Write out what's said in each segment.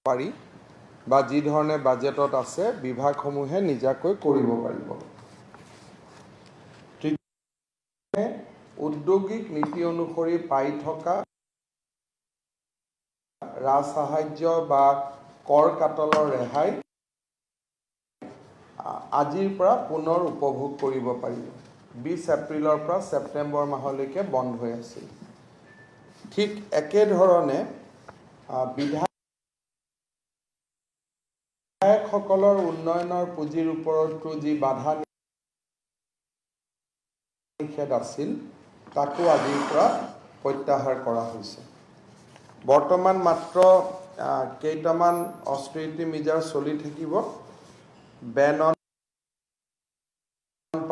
পাৰি বা যি ধৰণে বাজেটত আছে বিভাগসমূহে নিজাকৈ কৰিব পাৰিব। ঔদ্যোগিক নীতি অনুসৰি পাই থকা ৰাজসাহায্য বা কৰ কাটলৰ ৰেহাই আজিৰ পৰা পুনৰ উপভোগ কৰিব পাৰিব। 20 এপ্ৰিলৰ পৰা ছেপ্টেম্বৰ মাহলৈকে বন্ধ হৈ আছিল। ঠিক একেধৰণে বিধায়কসকলৰ উন্নয়নৰ পুঁজিৰ ওপৰতো যি বাধা নিষেধ আছিল তাকো আজিৰ পৰা প্ৰত্যাহাৰ কৰা হৈছে। বৰ্তমান মাত্ৰ কেইটামান অস্ত্ৰিটি মিজাৰ চলি থাকিব। Ben on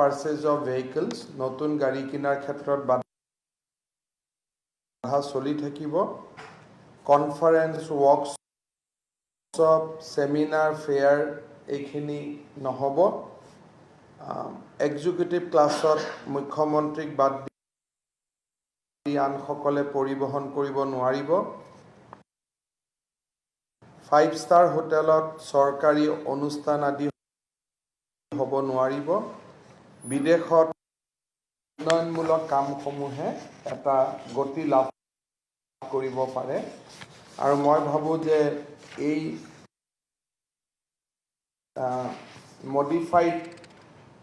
purchase of vehicles, নতুন গাড়ী কিনাৰ ক্ষেত্ৰত বাধা চলি থাকিব। কনফাৰেন্স, ৱৰ্কশ্বপ, সেমিনাৰ, ফেয়াৰ এইখিনি নহ'ব। এক্সিকিউটিভ ক্লাছত মুখ্যমন্ত্ৰীক বাদ দি আনসকলে পৰিবহণ কৰিব নোৱাৰিব। 5 ষ্টাৰ হোটেলত চৰকাৰী অনুষ্ঠান আদি হ'ব নোৱাৰিব। বিদেশত উন্নয়নমূলক কামসমূহে এটা গতি লাভ কৰিব পাৰে আৰু মই ভাবোঁ যে এই মডিফাইড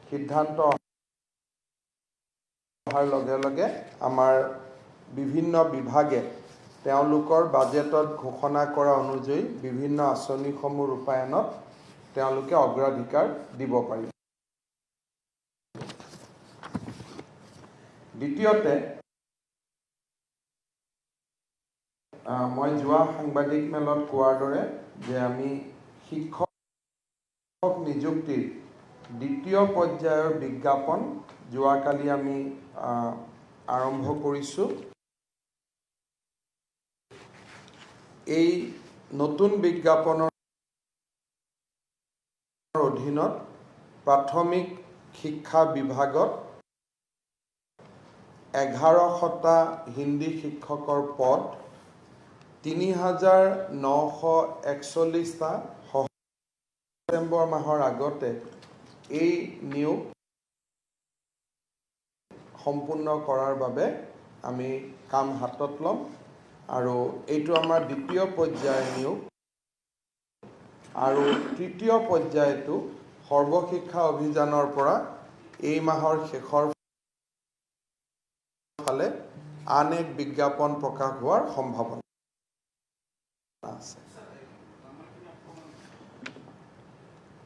সিদ্ধান্ত অহাৰ লগে লগে আমাৰ বিভিন্ন বিভাগে তেওঁলোকৰ বাজেটত ঘোষণা কৰা অনুযায়ী বিভিন্ন আঁচনিসমূহ ৰূপায়ণত তেওঁলোকে অগ্ৰাধিকাৰ দিব পাৰিব। দ্বিতীয়তে, মই যোৱা সাংবাদিক মেলত কোৱাৰ দৰে যে আমি শিক্ষক নিযুক্তিৰ দ্বিতীয় পৰ্যায়ৰ বিজ্ঞাপন যোৱাকালি আমি আৰম্ভ কৰিছোঁ। এই নতুন বিজ্ঞাপনৰ অধীনত প্ৰাথমিক শিক্ষা বিভাগত 1100টা হিন্দী শিক্ষকৰ পদ, 3941টা ছেপ্টেম্বৰ মাহৰ আগতে এই নিয়োগ সম্পূৰ্ণ কৰাৰ বাবে আমি কাম হাতত ল'ম আৰু এইটো আমাৰ দ্বিতীয় পৰ্যায়ৰ নিয়োগ আৰু তৃতীয় পৰ্যায়টো সৰ্বশিক্ষা অভিযানৰ পৰা এই মাহৰ শেষৰ ফালে আন এক বিজ্ঞাপন প্ৰকাশ হোৱাৰ সম্ভাৱনা আছে।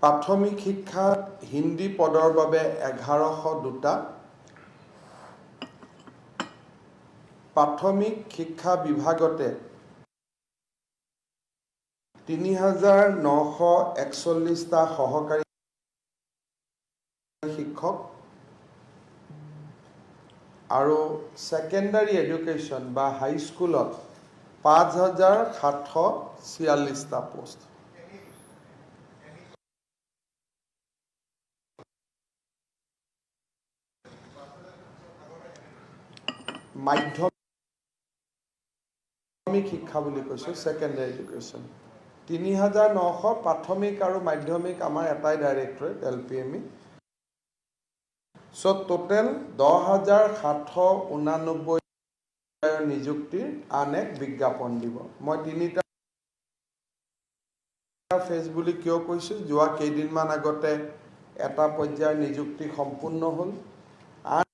প্ৰাথমিক শিক্ষাত হিন্দী পদৰ বাবে 1102টা, প্ৰাথমিক শিক্ষা বিভাগতে 3941টা সহকাৰী শিক্ষক আৰু ছেকেণ্ডাৰী এডুকেশ্যন বা হাইস্কুলত 5746টা পোষ্ট। মাধ্যমিক শিক্ষা বুলি কৈছোঁ, ছেকেণ্ডাৰী এডুকেশ্যন 3900 প্ৰাথমিক আৰু মাধ্যমিক আমাৰ এটাই ডাইৰেক্টৰেট LPME। চ' টোটেল 10,789 নিযুক্তিৰ আন এক বিজ্ঞাপন দিব। মই 3টা ফেজ বুলি কিয় কৈছোঁ, যোৱা কেইদিনমান আগতে এটা পৰ্যায়ৰ নিযুক্তি সম্পূৰ্ণ হ'ল। আন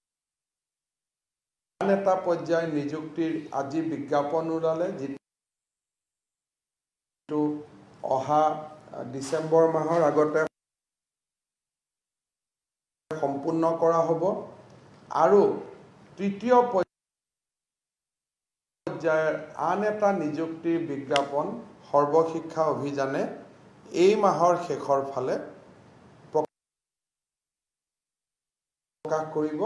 এটা পৰ্যায়ৰ নিযুক্তিৰ আজি বিজ্ঞাপন ওলালে, যিটো অহা ডিচেম্বৰ মাহৰ আগতে সম্পূৰ্ণ কৰা হ'ব আৰু তৃতীয় পৰ্যায়ৰ আন এটা নিযুক্তিৰ বিজ্ঞাপন সৰ্বশিক্ষা অভিযানে এই মাহৰ শেষৰ ফালে প্ৰকাশ কৰিব,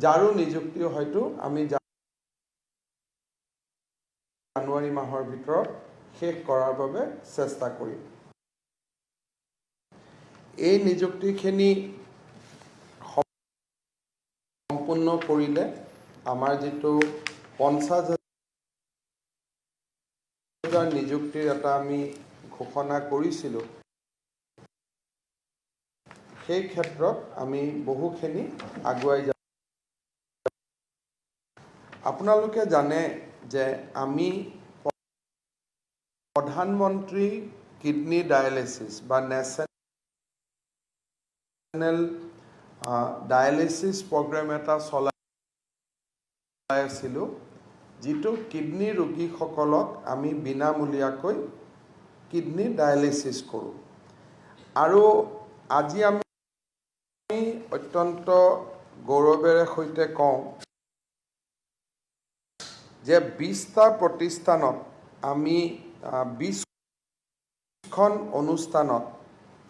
যাৰো নিযুক্তি হয়তো আমি জানুৱাৰী মাহৰ ভিতৰত শেষ কৰাৰ বাবে চেষ্টা কৰিম। এই নিযুক্তিখিনি সম্পূৰ্ণ কৰিলে আমাৰ যিটো 50,000 নিযুক্তিৰ এটা আমি ঘোষণা কৰিছিলোঁ সেই ক্ষেত্ৰত আমি বহুখিনি আগুৱাই যাম। আপোনালোকে জানে যে আমি প্ৰধানমন্ত্ৰী কিডনী ডায়েলিচিছ বা নেশ্যনেল ডায়েলিচিছ প্ৰগ্ৰেম এটা চলাই আছিলোঁ, যিটো কিডনী ৰোগীসকলক আমি বিনামূলীয়াকৈ কিডনী ডায়েলিচিছ কৰোঁ। আৰু আজি আমি অত্যন্ত গৌৰৱেৰে সৈতে কওঁ যে 20টা প্ৰতিষ্ঠানত আমি 20খন অনুষ্ঠানত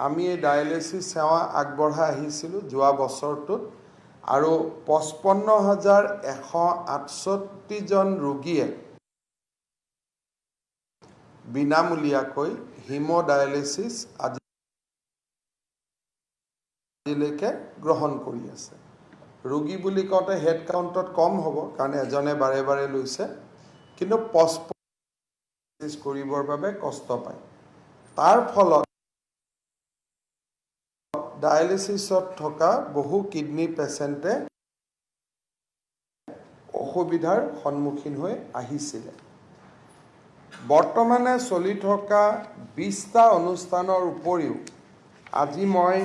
আমি এই ডায়েলিচিছ সেৱা আগবঢ়াই আহিছিলোঁ যোৱা বছৰটোত, আৰু 55,168জন ৰোগীয়ে বিনামূলীয়াকৈ হিম'ডায়েলিচিছ আজিলৈকে গ্ৰহণ কৰি আছে। ৰোগী বুলি কওঁতে হেড কাউণ্টত কম হ'ব, কাৰণ এজনে বাৰে বাৰে লৈছে, কিন্তু পষ্টপ'ন কৰিবৰ বাবে কষ্ট পায়। তাৰ ফলত ডায়েলিচিছত থকা বহু কিডনী পেচেণ্টে অসুবিধাৰ সন্মুখীন হৈ আহিছিলে। বৰ্তমানে চলি থকা 20টা অনুষ্ঠানৰ উপৰিও আজি মই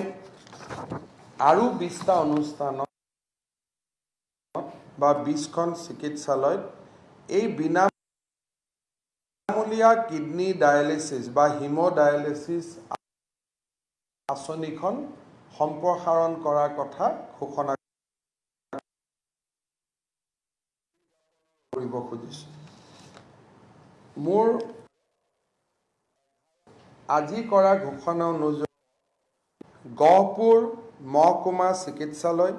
আৰু 20টা অনুষ্ঠানত বা 20খন চিকিৎসালয়ত এই বিনামূলীয়া কিডনী ডায়েলিচিছ বা হিম'ডায়েলিচিছ আঁচনিখন সম্প্ৰসাৰণ কৰাৰ কথা ঘোষণা কৰিব খুজিছোঁ। মোৰ আজি কৰা ঘোষণা অনুযায়ী গহপুৰ মহকুমা চিকিৎসালয়,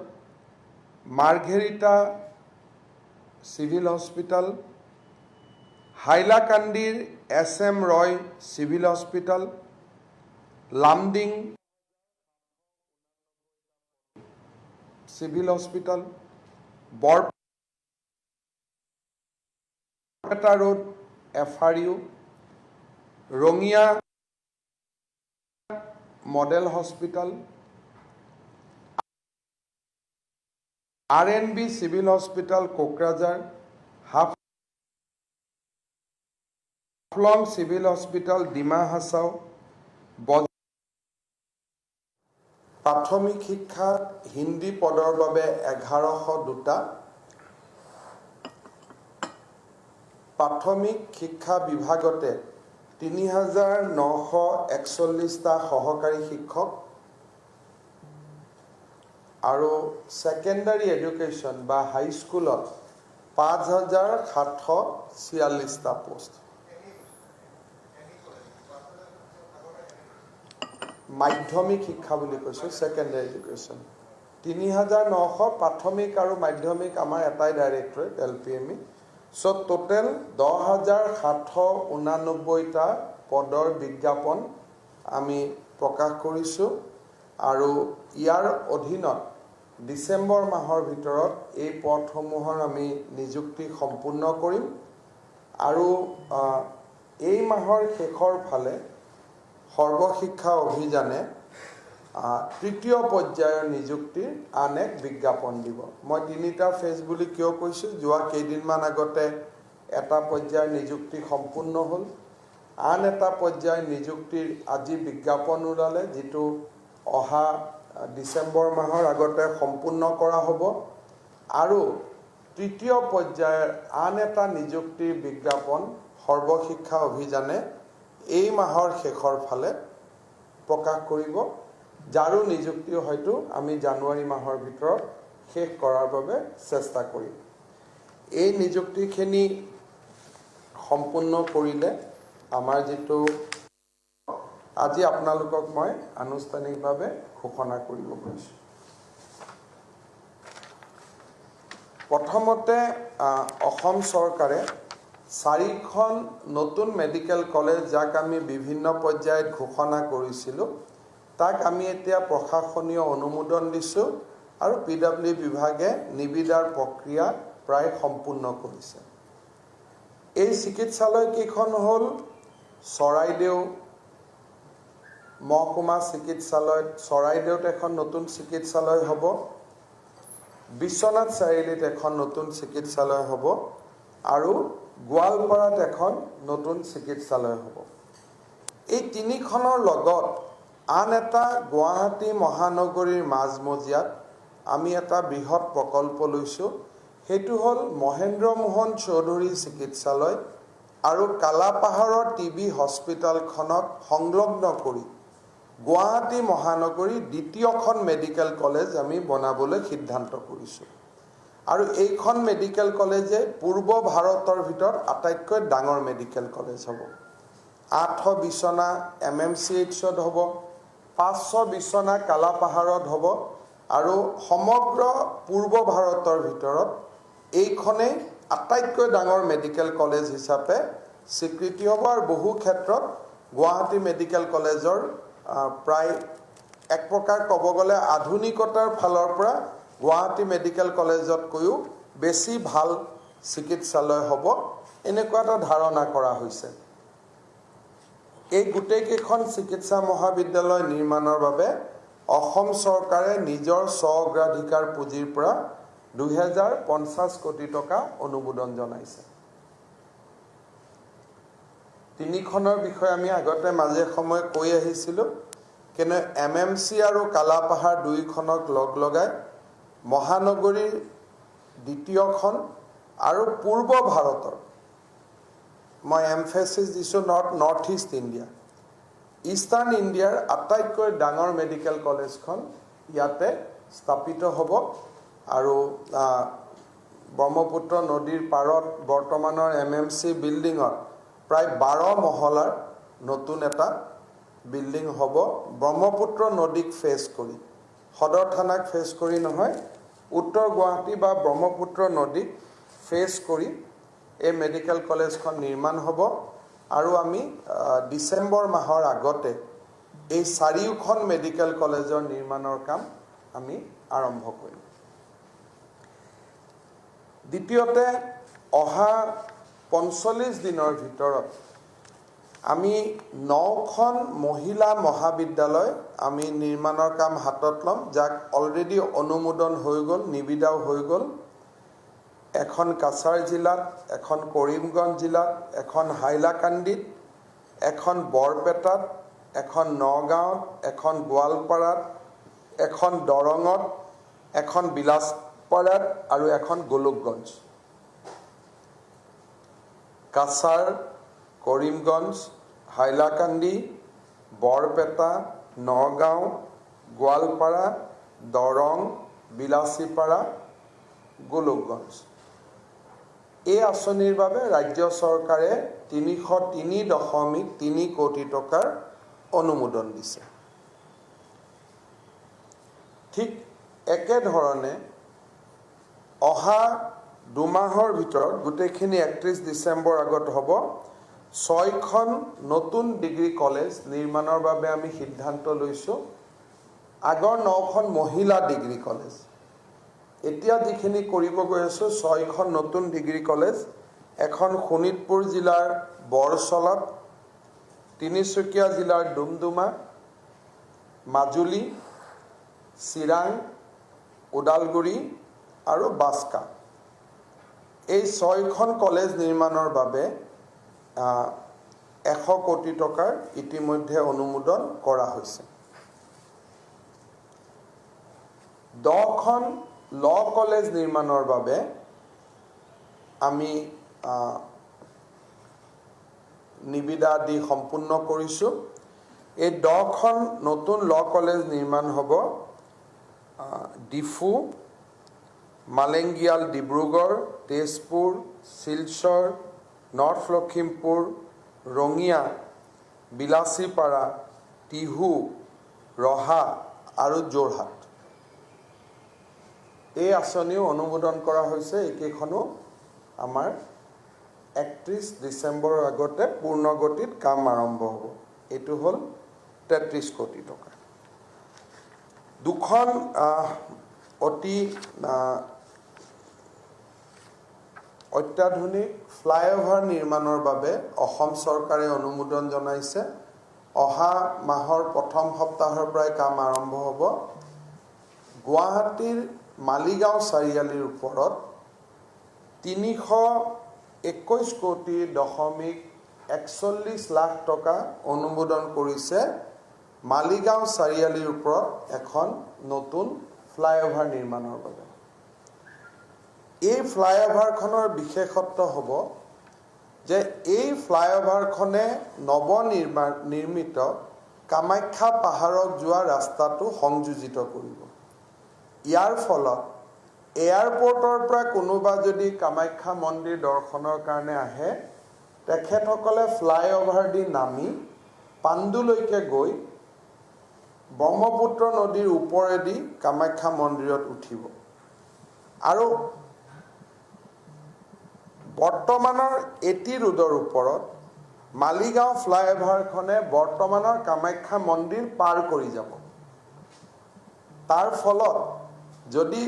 মাৰ্ঘেৰিটা চিভিল হস্পিটেল, হাইলাকান্দিৰ SM Roy civil hospital, Lumding civil hospital, Barpeta road FRU, Rangia model hospital, RNB civil hospital Kokrajhar, Haflong civil hospital Dima Hasao, প্ৰাথমিক শিক্ষাত হিন্দী পদৰ বাবে 1102টা, প্ৰাথমিক শিক্ষা বিভাগতে 3,941টা সহকাৰী শিক্ষক, আৰু ছেকেণ্ডাৰী এডুকেশ্যন বা হাইস্কুলত 5,746টা পোষ্ট। মাধ্যমিক শিক্ষা বুলি কৈছোঁ, ছেকেণ্ডাৰী এডুকেশ্যন 3,900, প্ৰাথমিক আৰু মাধ্যমিক আমাৰ এটাই ডাইৰেক্টৰেট LPME। চ' টোটেল 10,789টা পদৰ বিজ্ঞাপন আমি প্ৰকাশ কৰিছোঁ, আৰু ইয়াৰ অধীনত ডিচেম্বৰ মাহৰ ভিতৰত এই পদসমূহৰ আমি নিযুক্তি সম্পূৰ্ণ কৰিম, আৰু এই মাহৰ শেষৰ ফালে সৰ্বশিক্ষা অভিযানে তৃতীয় পৰ্যায়ৰ নিযুক্তিৰ আন এক বিজ্ঞাপন দিব। মই 3টা ফেজ বুলি কিয় কৈছোঁ, যোৱা কেইদিনমান আগতে এটা পৰ্যায়ৰ নিযুক্তি সম্পূৰ্ণ হ'ল, আন এটা পৰ্যায়ৰ নিযুক্তিৰ আজি বিজ্ঞাপন ওলালে, যিটো অহা ডিচেম্বৰ মাহৰ আগতে সম্পূৰ্ণ কৰা হ'ব, আৰু তৃতীয় পৰ্যায়ৰ আন এটা নিযুক্তিৰ বিজ্ঞাপন সৰ্বশিক্ষা অভিযানে এই মাহৰ শেষৰ ফালে প্ৰকাশ কৰিব, যাৰো নিযুক্তি হয়তো আমি জানুৱাৰী মাহৰ ভিতৰত শেষ কৰাৰ বাবে চেষ্টা কৰিম। এই নিযুক্তিখিনি সম্পূৰ্ণ কৰিলে আমাৰ যিটো আজি আপোনালোকক মই আনুষ্ঠানিকভাৱে ঘোষণা কৰিব গৈছোঁ। প্ৰথমতে অসম চৰকাৰে 4খন নতুন মেডিকেল কলেজ, যাক আমি বিভিন্ন পৰ্যায়ত ঘোষণা কৰিছিলোঁ, তাক আমি এতিয়া প্ৰশাসনীয় অনুমোদন দিছোঁ, আৰু PW বিভাগে নিবিদাৰ প্ৰক্ৰিয়া প্ৰায় সম্পূৰ্ণ কৰিছে। এই চিকিৎসালয়কেইখন হ'ল চৰাইদেউ, মহকুমা চিকিৎসালয় চৰাইদেউত এখন নতুন চিকিৎসালয় হ'ব বিশ্বনাথ চাৰিআলিত এখন নতুন চিকিৎসালয় হ'ব আৰু গোৱালপাৰাত এখন নতুন চিকিৎসালয় হ'ব এই তিনিখনৰ লগত আন এটা গুৱাহাটী মহানগৰীৰ মাজমজিয়াত আমি এটা বৃহৎ প্ৰকল্প লৈছোঁ সেইটো হ'ল মহেন্দ্ৰ মোহন চৌধুৰী চিকিৎসালয় আৰু কালাপাহাৰৰ টিবি হস্পিটেলখনক সংলগ্ন কৰি গুৱাহাটী মহানগৰীৰ দ্বিতীয়খন মেডিকেল কলেজ আমি বনাবলৈ সিদ্ধান্ত কৰিছোঁ আৰু এইখন মেডিকেল কলেজে পূৰ্ব ভাৰতৰ ভিতৰত আটাইতকৈ ডাঙৰ মেডিকেল কলেজ হ'ব 800 বিছনা MMCHত হ'ব 500 বিছনা কালাপাহাৰত হ'ব আৰু সমগ্ৰ পূৰ্ব ভাৰতৰ ভিতৰত এইখনেই আটাইতকৈ ডাঙৰ মেডিকেল কলেজ হিচাপে স্বীকৃতি হ'ব আৰু বহু ক্ষেত্ৰত গুৱাহাটী মেডিকেল কলেজৰ প্ৰায় এক প্ৰকাৰ ক'ব গ'লে আধুনিকতাৰ ফালৰ পৰা গুৱাহাটী মেডিকেল কলেজতকৈও বেছি ভাল চিকিৎসালয় হ'ব এনেকুৱা এটা ধাৰণা কৰা হৈছে এই গোটেইকেইখন চিকিৎসা মহাবিদ্যালয় নিৰ্মাণৰ বাবে অসম চৰকাৰে নিজৰ স্ব-অগ্ৰাধিকাৰ পুঁজিৰ পৰা 2050 কোটি টকা অনুমোদন জনাইছে তিনিখনৰ বিষয়ে আমি আগতে মাজে সময়ে কৈ আহিছিলোঁ কিন্তু MMC আৰু কালাপাহাৰ দুইখনক লগ লগাই মহানগৰীৰ দ্বিতীয়খন আৰু পূৰ্ব ভাৰতৰ মই এমফেচিছ দিছোঁ নৰ্থ ইষ্ট ইণ্ডিয়া ইষ্টাৰ্ণ ইণ্ডিয়াৰ আটাইতকৈ ডাঙৰ মেডিকেল কলেজখন ইয়াতে স্থাপিত হ'ব আৰু ব্ৰহ্মপুত্ৰ নদীৰ পাৰত বৰ্তমানৰ MMC বিল্ডিঙত প্ৰায় 12 মহলাৰ নতুন এটা বিল্ডিং হ'ব ব্ৰহ্মপুত্ৰ নদীক ফেচ কৰি সদৰ থানাক ফেচ কৰি নহয় উত্তৰ গুৱাহাটী বা ব্ৰহ্মপুত্ৰ নদীক ফেচ কৰি এই মেডিকেল কলেজখন নিৰ্মাণ হ'ব আৰু আমি ডিসেম্বৰ মাহৰ আগতে এই চাৰিওখন মেডিকেল কলেজৰ নিৰ্মাণৰ কাম আমি আৰম্ভ কৰিম দ্বিতীয়তে অহা 45 দিনৰ ভিতৰত আমি 9খন মহিলা মহাবিদ্যালয় আমি নিৰ্মাণৰ কাম হাতত ল'ম যাক অলৰেডি অনুমোদন হৈ গ'ল নিবিদাও হৈ গ'ল এখন কাছাৰ জিলাত এখন কৰিমগঞ্জ জিলাত এখন হাইলাকান্দিত এখন বৰপেটাত এখন নগাঁৱত এখন গোৱালপাৰাত এখন দৰঙত এখন বিলাসপাৰাত আৰু এখন গোলকগঞ্জ কাছাৰ কৰিমগঞ্জ হাইলাকান্দি বৰপেটা নগাঁও গোৱালপাৰা দৰং বিলাসীপাৰা গোলকগঞ্জ এই আঁচনিৰ বাবে ৰাজ্য চৰকাৰে 303.3 কোটি টকাৰ অনুমোদন দিছে ঠিক একেধৰণে অহা দুমাহৰ ভিতৰত গোটেইখিনি 31 ডিসেম্বৰ আগত হ'ব 6খন নতুন ডিগ্ৰী কলেজ নিৰ্মাণৰ বাবে আমি সিদ্ধান্ত লৈছোঁ আগৰ 9খন মহিলা ডিগ্ৰী কলেজ এতিয়া যিখিনি কৰিব গৈ আছো 6খন নতুন ডিগ্ৰী কলেজ এখন শোণিতপুৰ জিলাৰ বৰছলাত তিনিচুকীয়া জিলাৰ ডুমডুমা মাজুলী চিৰাং ওদালগুৰি আৰু বাস্কা এই 6খন কলেজ নিৰ্মাণৰ বাবে 100 কোটি টকাৰ ইতিমধ্যে অনুমোদন কৰা হৈছে 10খন ল কলেজ নিৰ্মাণৰ বাবে আমি নিবিদা আদি সম্পূৰ্ণ কৰিছোঁ এই 10খন নতুন ল কলেজ নিৰ্মাণ হ'ব ডিফু মালেংগিয়াল ডিব্ৰুগড় তেজপুৰ শিলচৰ নৰ্থ লখিমপুৰ ৰঙিয়া বিলাসীপাৰা টিহু ৰহা আৰু যোৰহাট এই আঁচনিও অনুমোদন কৰা হৈছে এইকেইখনো আমাৰ 31 ডিসেম্বৰৰ আগতে পূৰ্ণগতিত কাম আৰম্ভ হ'ব এইটো হ'ল 33 কোটি টকা দুখন অতি অত্যাধুনিক ফ্লাইঅভাৰ নিৰ্মাণৰ বাবে অসম চৰকাৰে অনুমোদন জনাইছে অহা মাহৰ প্ৰথম সপ্তাহৰ পৰাই কাম আৰম্ভ হ'ব। গুৱাহাটীৰ মালিগাঁও চাৰিআলিৰ ওপৰত 321 কোটি 41 লাখ টকা অনুমোদন কৰিছে মালিগাঁও চাৰিআলিৰ ওপৰত এখন নতুন ফ্লাইঅভাৰ নিৰ্মাণৰ বাবে। এই ফ্লাইঅভাৰখনৰ বিশেষত্ব হ'ব যে এই ফ্লাইঅভাৰখনে নৱনিৰ্মিত কামাখ্যা পাহাৰক যোৱা ৰাস্তাটো সংযোজিত কৰিব। ইয়াৰ ফলত এয়াৰপোৰ্টৰ পৰা কোনোবা যদি কামাখ্যা মন্দিৰ দৰ্শনৰ কাৰণে আহে, তেখেতসকলে ফ্লাইঅভাৰ দি নামি পাণ্ডুলৈকে গৈ ব্ৰহ্মপুত্ৰ নদীৰ ওপৰেদি কামাখ্যা মন্দিৰত উঠিব। আৰু বৰ্তমানৰ এটি ৰোডৰ ওপৰত মালিগাঁও ফ্লাইঅভাৰখনে বৰ্তমানৰ কামাখ্যা মন্দিৰ পাৰ কৰি যাব। তাৰ ফলত যদি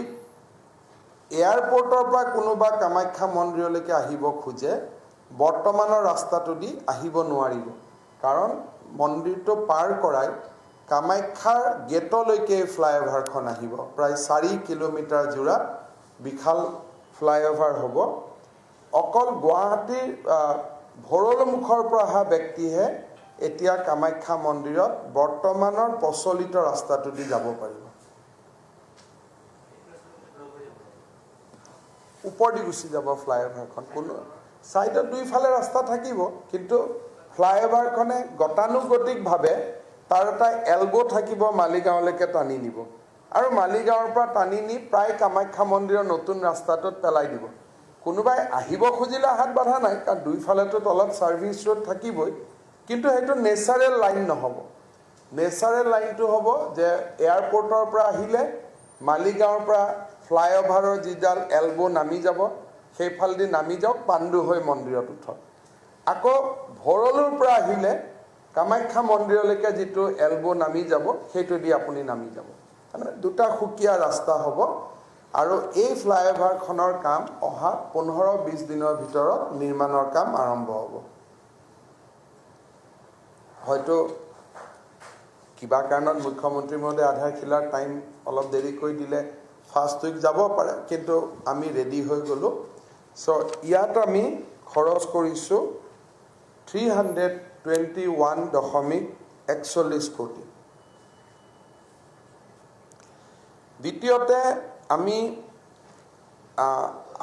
এয়াৰপোৰ্টৰ পৰা কোনোবা কামাখ্যা মন্দিৰলৈকে আহিব খোজে, বৰ্তমানৰ ৰাস্তাটো দি আহিব নোৱাৰিব, কাৰণ মন্দিৰটো পাৰ কৰাই কামাখ্যাৰ গেটলৈকে ফ্লাইঅভাৰখন আহিব। প্ৰায় 4 কিলোমিটাৰ জোৰা বিশাল ফ্লাইঅভাৰ হ'ব। অকল গুৱাহাটীৰ ভৰলুমুখৰ পৰা অহা ব্যক্তিহে এতিয়া কামাখ্যা মন্দিৰত বৰ্তমানৰ প্ৰচলিত ৰাস্তাটো দি যাব পাৰিব। ওপৰেদি গুচি যাব ফ্লাইঅভাৰখন। কোনো ছাইডত দুইফালে ৰাস্তা থাকিব, কিন্তু ফ্লাইঅভাৰখনে গতানুগতিকভাৱে তাৰ এটা এলব' থাকিব, মালিগাঁৱলৈকে টানি নিব আৰু মালিগাঁৱৰ পৰা টানি নি প্ৰায় কামাখ্যা মন্দিৰৰ নতুন ৰাস্তাটোত পেলাই দিব। কোনোবাই আহিব খুজিলে হাত বাধা নাই, কাৰণ দুইফালেতো তলত ছাৰ্ভিচ ৰোড থাকিবই, কিন্তু সেইটো নেচাৰেল লাইন নহ'ব। নেচাৰেল লাইনটো হ'ব যে এয়াৰপোৰ্টৰ পৰা আহিলে মালিগাঁৱৰ পৰা ফ্লাইঅভাৰৰ যিডাল এলব' নামি যাব, সেইফালেদি নামি যাওক, পাণ্ডু হৈ মন্দিৰত উঠক। আকৌ ভৰলুৰ পৰা আহিলে কামাখ্যা মন্দিৰলৈকে যিটো এলব' নামি যাব, সেইটো দি আপুনি নামি যাব। মানে দুটা সুকীয়া ৰাস্তা হ'ব। আৰু এই ফ্লাইঅভাৰখনৰ কাম অহা 15-20 দিনৰ ভিতৰত নিৰ্মাণৰ কাম আৰম্ভ হ'ব। হয়তো কিবা কাৰণত মুখ্যমন্ত্ৰী মহোদয় আধাৰশিলাৰ টাইম অলপ দেৰিকৈ দিলে ফাৰ্ষ্ট উইক যাব পাৰে, কিন্তু আমি ৰেডি হৈ গ'লোঁ। চ' ইয়াত আমি খৰচ কৰিছোঁ 321.41 কোটি। দ্বিতীয়তে আমি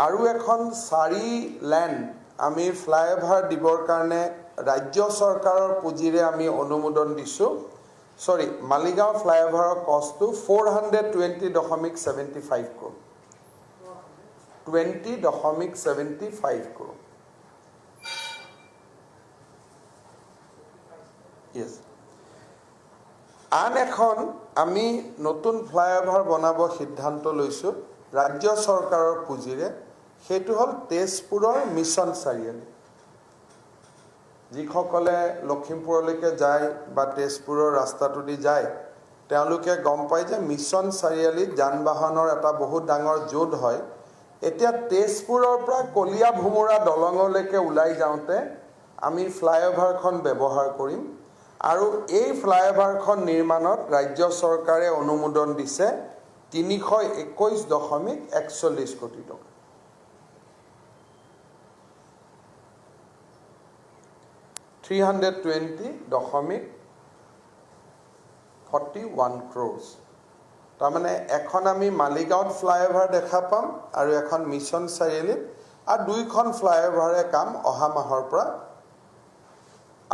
আৰু এখন 4 লেন আমি ফ্লাইঅভাৰ দিবৰ কাৰণে ৰাজ্য চৰকাৰৰ পুঁজিৰে আমি অনুমোদন দিছোঁ। মালিগাঁও ফ্লাইঅভাৰৰ কষ্টটো 420.75 crore। 20.75 crore। Yes. আন এখন আমি নতুন ফ্লাইঅভাৰ বনাব সিদ্ধান্ত লৈছোঁ ৰাজ্য চৰকাৰৰ পুঁজিৰে। সেইটো হ'ল তেজপুৰৰ মিছন চাৰিআলি। যিসকলে লখিমপুৰলৈকে যায় বা তেজপুৰৰ ৰাস্তাটো দি যায়, তেওঁলোকে গম পায় যে মিছন চাৰিআলিত যান বাহনৰ এটা বহুত ডাঙৰ জোঁট হয়। এতিয়া তেজপুৰৰ পৰা কলীয়া ভোমোৰা দলঙলৈকে ওলাই যাওঁতে আমি ফ্লাইঅভাৰখন ব্যৱহাৰ কৰিম। আৰু এই ফ্লাইঅভাৰখন নিৰ্মাণত ৰাজ্য চৰকাৰে অনুমোদন দিছে 321.41 কোটি টকা। 320.41 crores। তাৰমানে এখন আমি মালিগাঁৱত ফ্লাইঅভাৰ দেখা পাম আৰু এখন মিছন চাৰিআলিত, আৰু দুইখন ফ্লাইঅভাৰে কাম অহা মাহৰ পৰা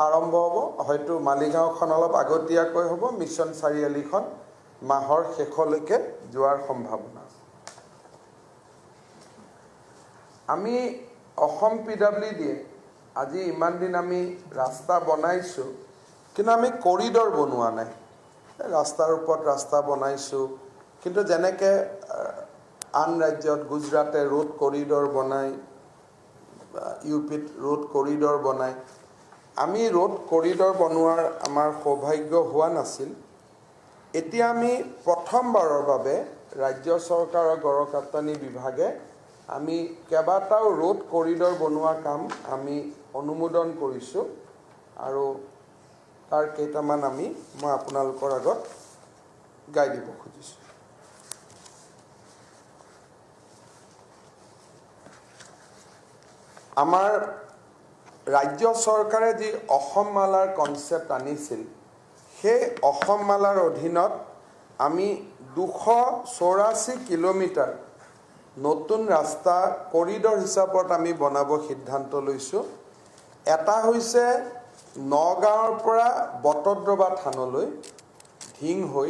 আৰম্ভ হ'ব। হয়তো মালিগাঁওখন অলপ আগতীয়াকৈ হ'ব, মিছন চাৰিআলিখন মাহৰ শেষলৈকে যোৱাৰ সম্ভাৱনা আছে। আমি অসম PWDয়ে আজি ইমান দিন আমি ৰাস্তা বনাইছোঁ, কিন্তু আমি কৰিডৰ বনোৱা নাই। ৰাস্তাৰ ওপৰত ৰাস্তা বনাইছোঁ, কিন্তু যেনেকৈ আন ৰাজ্যত গুজৰাটে ৰোড কৰিডৰ বনায়, UPত ৰোড কৰিডৰ বনায়, আমি ৰোড কৰিডৰ বনোৱাৰ আমাৰ সৌভাগ্য হোৱা নাছিল। এতিয়া আমি প্ৰথমবাৰৰ বাবে ৰাজ্য চৰকাৰৰ গড়কাপ্তানি বিভাগে আমি কেইবাটাও ৰোড কৰিডৰ বনোৱা কাম আমি অনুমোদন কৰিছোঁ। আৰু তাৰ কেইটামান মই আপোনালোকৰ আগত গাই দিব খুজিছোঁ। আমাৰ ৰাজ্য চৰকাৰে যি অসম মালাৰ কনচেপ্ট আনিছিল, সেই অসম মালাৰ অধীনত আমি 284 কিলোমিটাৰ নতুন ৰাস্তা কৰিডৰ হিচাপত আমি বনাব সিদ্ধান্ত লৈছোঁ। এটা হৈছে নগাঁৱৰ পৰা বটদ্ৰৱা থানলৈ ঢিং হৈ,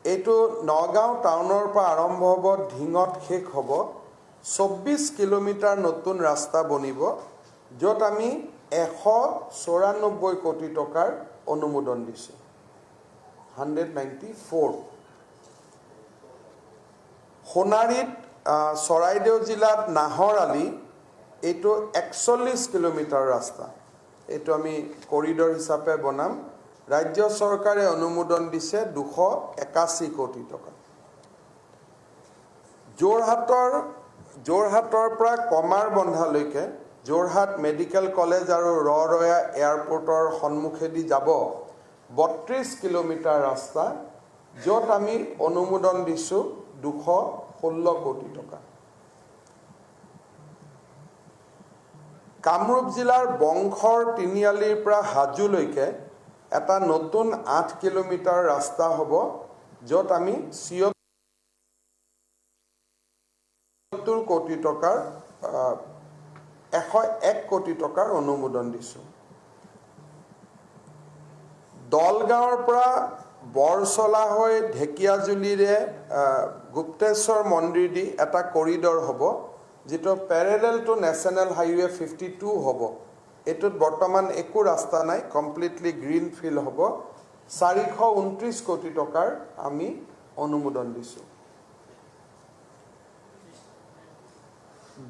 এইটো নগাঁও টাউনৰ পৰা আৰম্ভ হ'ব, ঢিঙত শেষ হ'ব। 24 কিলোমিটাৰ নতুন ৰাস্তা বনিব, য'ত আমি 194 কোটি টকাৰ অনুমোদন দিছোঁ। 194। সোণাৰীত চৰাইদেউ জিলাত নাহৰ আলি, এইটো 41 কিলোমিটাৰ ৰাস্তা, এইটো আমি কৰিডৰ হিচাপে বনাম। ৰাজ্য চৰকাৰে অনুমোদন দিছে 281 কোটি টকা। যোৰহাটৰ পৰা কমাৰবন্ধালৈকে, যোৰহাট মেডিকেল কলেজ আৰু ৰৰয়া এয়াৰপৰ্টৰ সন্মুখেদি যাব 32 কিলোমিটাৰ ৰাস্তা, য'ত আমি অনুমোদন দিছোঁ 216 কোটি টকা। কামৰূপ জিলাৰ বংশৰ তিনিআলিৰ পৰা হাজোলৈকে এটা নতুন 8 কিলোমিটাৰ ৰাস্তা হ'ব, য'ত আমি 76 কোটি টকাৰ 101 কোটি টকাৰ অনুমোদন দিছোঁ। দলগাঁৱৰ পৰা বৰচলা হৈ ঢেকিয়াজুলিৰে গুপ্তেশ্বৰ মন্দিৰ দি এটা কৰিডৰ হ'ব, যিটো পেৰেলেল টু নেশ্যনেল হাইৱে 52 হ'ব। এইটোত বৰ্তমান একো ৰাস্তা নাই, কমপ্লিটলি গ্ৰীণ ফিল্ড হ'ব। 429 কোটি টকাৰ আমি অনুমোদন দিছোঁ।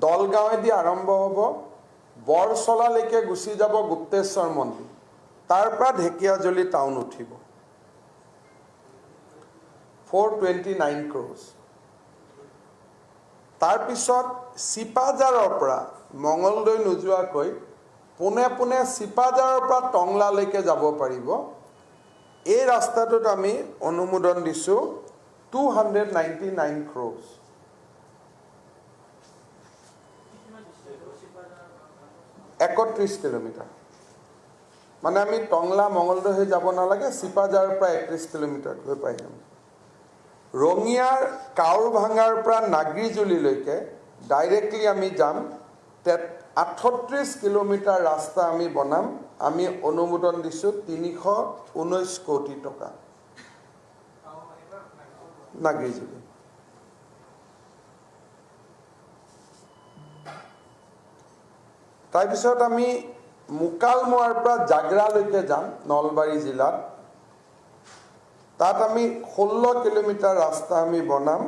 দলগাঁৱেদি আৰম্ভ হ'ব, বৰচলালৈকে গুচি যাব গুপ্তেশ্বৰ মন্দিৰ, তাৰ পৰা ঢেকিয়াজুলি টাউন উঠিব। 429 crores। তাৰপিছত চিপাঝাৰৰ পৰা মঙলদৈ নোযোৱাকৈ পোনে পোনে চিপাঝাৰৰ পৰা টংলালৈকে যাব পাৰিব। এই ৰাস্তাটোত আমি অনুমোদন দিছোঁ 299 crores। একত্ৰিশ কিলোমিটাৰ, মানে আমি টংলা মঙলদৈ হৈ যাব নালাগে, চিপাঝাৰৰ পৰা 31 কিলোমিটাৰ গৈ পাই যাম। ৰঙিয়াৰ কাউৰভাঙাৰ পৰা নাগৰিজুলিলৈকে ডাইৰেক্টলি আমি যাম, 38 কিলোমিটাৰ ৰাস্তা আমি বনাম। আমি অনুমোদন দিছোঁ 319 কোটি টকা। নাগৰিজুলি। তাৰপিছত আমি মুকালমুৱাৰ পৰা জাগৰালৈকে যাম, নলবাৰী জিলাত। তাত আমি 16 কিলোমিটাৰ ৰাস্তা আমি বনাম,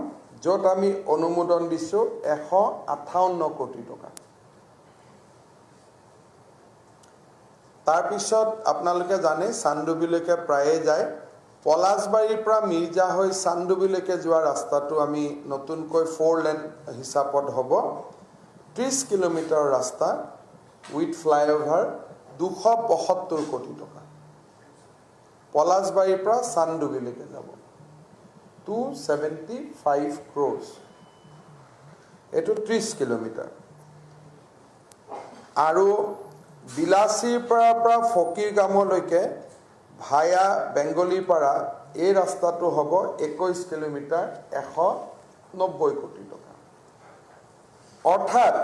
য'ত আমি অনুমোদন দিছোঁ 158 কোটি টকা। তাৰপিছত আপোনালোকে জানে চান্দুবিলৈকে প্ৰায়ে যায়, পলাশবাৰীৰ পৰা মিৰ্জা হৈ চান্দুবিলৈকে যোৱা ৰাস্তাটো আমি নতুনকৈ 4 লেন হিচাপত হ'ব। 30 কিলোমিটাৰ ৰাস্তা উইথ ফ্লাইঅভাৰ, 275 কোটি টকা। পলাশবাৰীৰ পৰা চান্দুবিলৈকে যাব 275 crores। এইটো 30 কিলোমিটাৰ। আৰু বিলাচীৰ পৰা ফকীৰগামলৈকে ভায়া বেংগলীপাৰা, এই ৰাস্তাটো হ'ব 21 কিলোমিটাৰ, 190 কোটি টকা। অৰ্থাৎ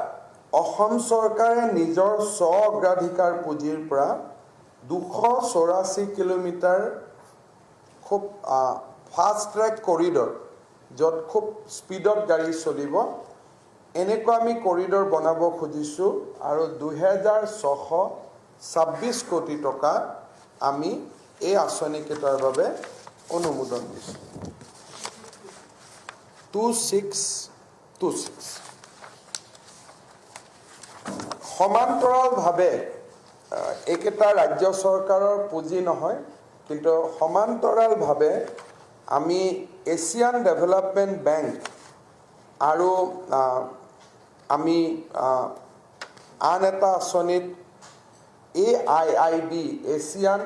অসম চৰকাৰে নিজৰ স্ব অগ্ৰাধিকাৰ পুঁজিৰ পৰা 284 কিলোমিটাৰ খুব ফাষ্ট ট্ৰেক কৰিডৰ, য'ত খুব স্পীডত গাড়ী চলিব, এনেকুৱা আমি কৰিডৰ বনাব খুজিছোঁ। আৰু 2626 কোটি টকা আমি এই আঁচনিকেইটাৰ বাবে অনুমোদন দিছোঁ। 2626। সমান্তৰালভাৱে এইকেইটা ৰাজ্য চৰকাৰৰ পুঁজি নহয়, কিন্তু সমান্তৰালভাৱে আমি এছিয়ান ডেভেলপমেণ্ট বেংক আৰু আমি আন এটা আঁচনিত AIIB, Asian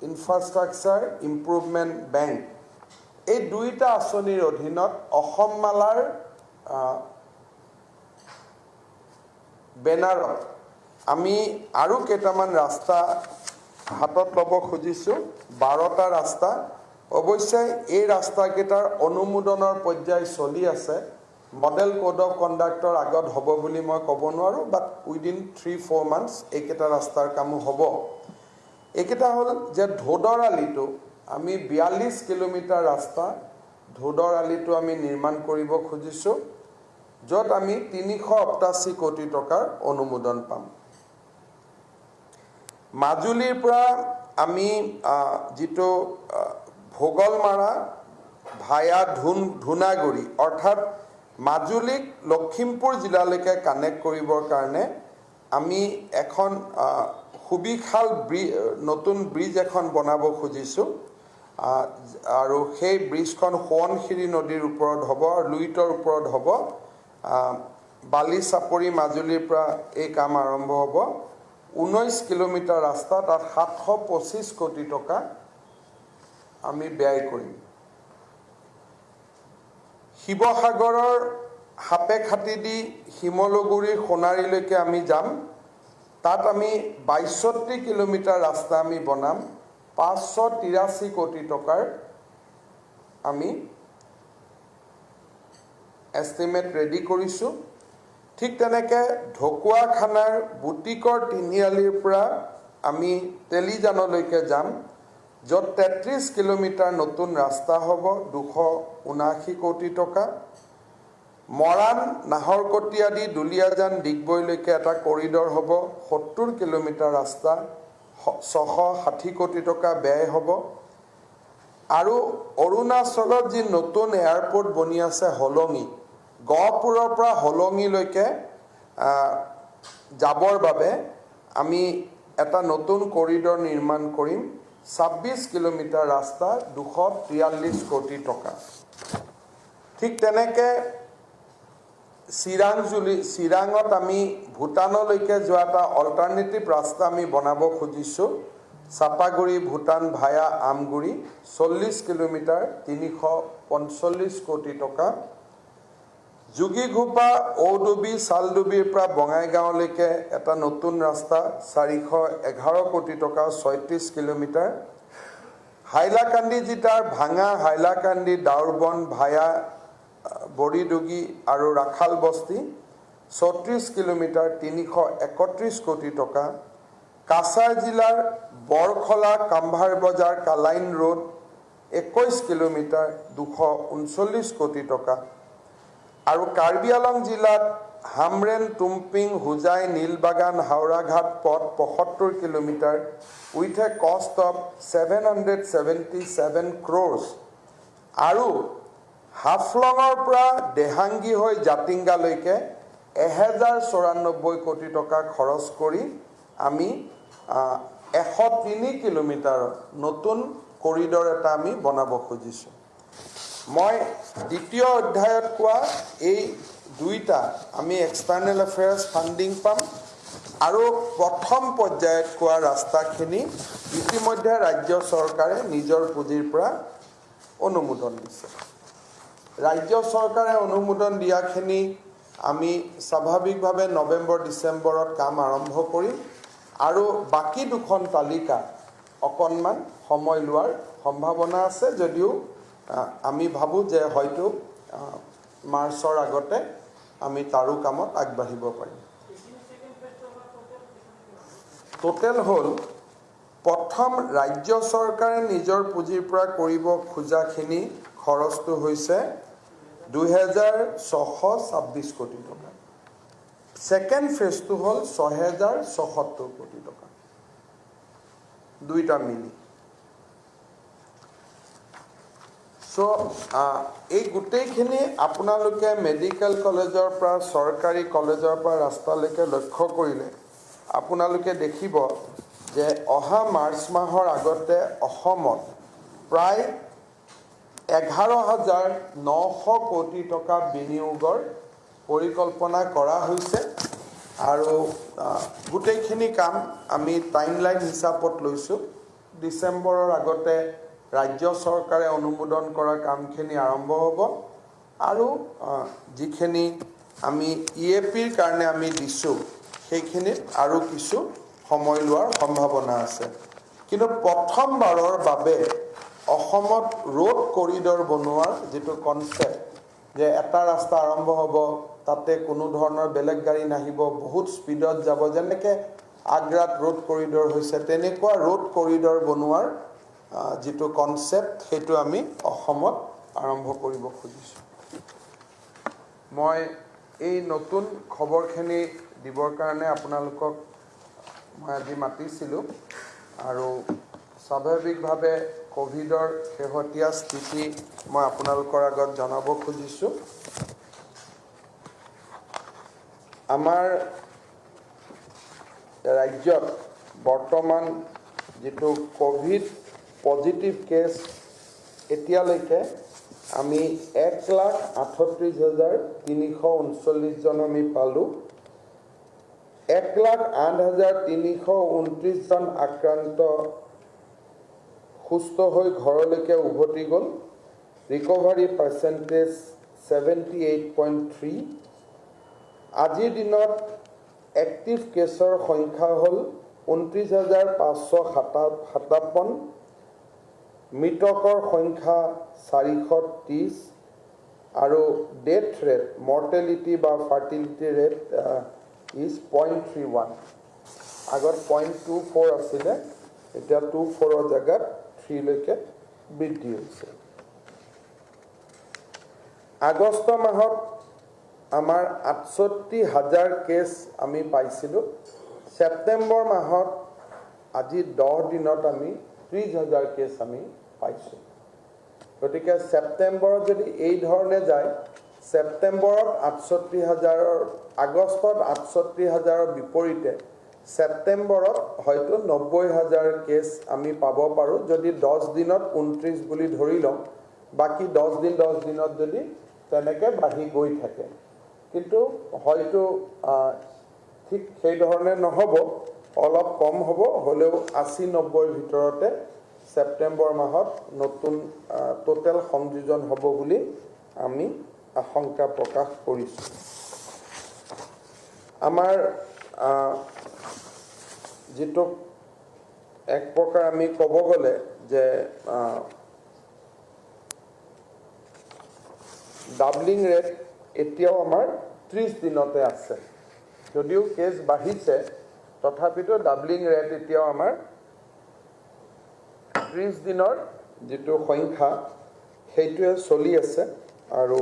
infrastructure improvement bank এই দুইটা আঁচনিৰ অধীনত অসমমালাৰ বেনাৰত আমি আৰু কেইটামান ৰাস্তা হাতত ল'ব খুজিছোঁ 12টা ৰাস্তা অৱশ্যে এই ৰাস্তাকেইটাৰ অনুমোদনৰ পৰ্যায় চলি আছে মডেল কোড অফ কণ্ডাক্টৰ আগত হ'ব বুলি মই ক'ব নোৱাৰোঁ বাট উইদিন 3-4 মান্থছ এইকেইটা ৰাস্তাৰ কামো হ'ব এইকেইটা হ'ল যে ধোদৰ আলিটো আমি 42 কিলোমিটাৰ ৰাস্তা ধোদৰ আলিটো আমি নিৰ্মাণ কৰিব খুজিছোঁ য'ত আমি 388 কোটি টকাৰ অনুমোদন পাম মাজুলীৰ পৰা আমি যিটো ভোগলমাৰা ভায়া ধুনাগুৰি অৰ্থাৎ মাজুলীক লখিমপুৰ জিলালৈকে কানেক্ট কৰিবৰ কাৰণে আমি এখন সুবিশাল নতুন ব্ৰিজ এখন বনাব খুজিছোঁ আৰু সেই ব্ৰিজখন সোৱণশিৰি নদীৰ ওপৰত হ'ব আৰু লুইতৰ ওপৰত হ'ব বালি চাপৰি মাজুলীৰ পৰা এই কাম আৰম্ভ হ'ব 19 কিলোমিটাৰ ৰাস্তা তাত 725 কোটি টকা আমি ব্যয় কৰিম শিৱসাগৰৰ হাপেখাটি দি শিমলুগুৰিৰ সোণাৰীলৈকে আমি যাম তাত আমি 62 কিলোমিটাৰ ৰাস্তা আমি বনাম 583 কোটি টকাৰ আমি এষ্টিমেট ৰেডি কৰিছোঁ ঠিক তেনেকৈ ঢকুৱাখানাৰ বুটিকৰ তিনিআলিৰ পৰা আমি তেলিজানলৈকে যাম য'ত 33 কিলোমিটাৰ নতুন ৰাস্তা হ'ব 279 কোটি টকা মৰাণ নাহৰকটীয়া দি দুলীয়াজান ডিগবৈলৈকে এটা কৰিডৰ হ'ব 70 কিলোমিটাৰ ৰাস্তা 660 কোটি টকা ব্যয় হ'ব আৰু অৰুণাচলত যি নতুন এয়াৰপোৰ্ট বনি আছে হলঙি গহপুৰৰ পৰা হলঙিলৈকে যাবৰ বাবে আমি এটা নতুন কৰিডৰ নিৰ্মাণ কৰিম 26 কিলোমিটাৰ ৰাস্তা 243 কোটি টকা ঠিক তেনেকৈ চিৰাঙত আমি ভূটানলৈকে যোৱা এটা অল্টাৰনেটিভ ৰাস্তা আমি বনাব খুজিছোঁ চাপাগুৰি ভূটান ভায়া আমগুৰি 40 কিলোমিটাৰ 345 কোটি টকা যোগীঘোপা ঔডুবি চালডুবিৰ পৰা বঙাইগাঁৱলৈকে এটা নতুন ৰাস্তা 411 কোটি টকা 36 কিলোমিটাৰ হাইলাকান্দি জিলাৰ ভাঙা হাইলাকান্দি দাউৰবন ভায়া বৰিডুগি আৰু ৰাখাল বস্তি 34 কিলোমিটাৰ 331 কোটি টকা কাছাৰ জিলাৰ বৰখলা কাম্ভাৰ বজাৰ কালাইন ৰোড 21 কিলোমিটাৰ 239 কোটি টকা আৰু কাৰ্বি আলং জিলাত হামৰেন টুমপিং হুজাই নীলবাগান হাওৰাঘাট পথ 75 kilometre with a cost of 777 crores আৰু হাফলঙৰ পৰা দেহাংগী হৈ জাতিংগালৈকে 1094 কোটি টকা খৰচ কৰি আমি 103 কিলোমিটাৰৰ নতুন কৰিডৰ এটা আমি বনাব খুজিছোঁ মই দ্বিতীয় অধ্যায়ত কোৱা এই দুইটা আমি এক্সটাৰ্নেল এফেয়াৰ্ছ ফাণ্ডিং পাম আৰু প্ৰথম পৰ্যায়ত কোৱা ৰাস্তাখিনি ইতিমধ্যে ৰাজ্য চৰকাৰে নিজৰ পুঁজিৰ পৰা অনুমোদন দিছে ৰাজ্য চৰকাৰে অনুমোদন দিয়াখিনি আমি স্বাভাৱিকভাৱে নৱেম্বৰ ডিচেম্বৰত কাম আৰম্ভ কৰিম আৰু বাকী দুখন তালিকা অকণমান সময় লোৱাৰ সম্ভাৱনা আছে যদিও আমি ভাবোঁ যে হয়তো মাৰ্চৰ আগতে আমি তাৰো কামত আগবাঢ়িব পাৰিম টোটেল হ'ল প্ৰথম ৰাজ্য চৰকাৰে নিজৰ পুঁজিৰ পৰা কৰিব খোজাখিনি খৰচটো হৈছে 2626 কোটি টকা সেকেন্ড ফেজটো হ'ল 6076 কোটি টকা দুইটা মিলি সো এই গোটেইখিনি আপোনালোকে মেডিকেল কলেজৰ পৰা চৰকাৰী কলেজৰ পৰা ৰাস্তালৈকে লক্ষ্য কৰিলে আপোনালোকে দেখিব যে অহা মাৰ্চ মাহৰ আগতে অসমত প্ৰায় 11,900 কোটি টকা বিনিয়োগৰ পৰিকল্পনা কৰা হৈছে আৰু গোটেইখিনি কাম আমি টাইমলাইন হিচাপত লৈছোঁ ডিসেম্বৰৰ আগতে ৰাজ্য চৰকাৰে অনুমোদন কৰা কামখিনি আৰম্ভ হ'ব আৰু যিখিনি আমি ইএপিৰ কাৰণে আমি দিছোঁ সেইখিনিত আৰু কিছু সময় লোৱাৰ সম্ভাৱনা আছে কিন্তু প্ৰথমবাৰৰ বাবে অসমত ৰোড কৰিডৰ বনোৱাৰ যেটো কনসেপ্ট যে এটা ৰাস্তা আৰম্ভ হ'ব তাতে কোনো ধৰণৰ বেলেগ গাড়ী নাহিব বহুত স্পিডত যাব যেনেকে আগ্ৰাত ৰোড কৰিডৰ হৈছে তেনেকুৱা ৰোড কৰিডৰ বনোৱাৰ যেটো কনসেপ্ট হেতু আমি অসমত আৰম্ভ কৰিব খুজিছো মই এই নতুন খবৰখিনি দিবৰ কাৰণে আপোনালোকক মই আজি মাতিছিলো আৰু স্বাভাৱিকভাৱে কোভিডৰ শেহতীয়া স্থিতি মই আপোনালোকৰ আগত জনাব খুজিছো আমাৰ ৰাজ্যত বৰ্তমান যেটো কোভিড পজিটিভ কেছ এতিয়ালৈকে আমি 1,38,339 জন আমি পালো 1,08,329 জন আক্ৰান্ত সুস্থ হৈ ঘৰলৈকে উভতি গ'ল ৰিকভাৰী পাৰ্চেন্টেজ 78.3 আজিৰ দিনত এক্টিভ কেছৰ সংখ্যা হ'ল 29,557 মৃতকৰ সংখ্যা 430 আৰু ডেথ ৰেট মৰ্টেলিটি বা ফাৰ্টিলিটি ৰেট ইজ 0.31 আগত 0.24 আছিলে এতিয়া 24ৰ জায়গাত 3 লৈকে বৃদ্ধি হৈছে আগষ্ট মাহত আমাৰ 68,000 কেছ আমি পাইছিলো সেপ্টেম্বৰ মাহত আজি 10 দিনত আমি 30,000 কেছ আমি পাইছো গতিকে সেপ্টেম্বৰত যদি এই ধৰণে যায় সেপ্টেম্বৰত 68,000ৰ আগষ্টত 68,000ৰ বিপৰীতে সেপ্টেম্বৰত হয়তো 90,000 কেছ আমি পাব পাৰো যদি 10 দিনত 29 বুলি ধৰি লম বাকি 10 দিনত যদি তেনেকে বাঢ়ি গৈ থাকে কিন্তু হয়তো ঠিক সেই ধৰণে নহব অলপ কম হ'ব হলেও 80-90ৰ ভিতৰতে সেপ্টেম্বৰ মাহত নতুন টোটাল সংযোজন হ'ব বুলি আমি আশংকা প্ৰকাশ কৰিছো আমাৰ যেটো এক প্ৰকাৰ আমি ক'ব গলে যে ডাবলিং ৰেট এতিয়াও আমাৰ 30 দিনতে আছে যদিও কেছ বাঢ়িছে তথাপিতো ডাবলিং ৰেট এতিয়াও আমাৰ 30 দিনৰ যেটো সংখ্যা হেতুৱে চলি আছে আৰু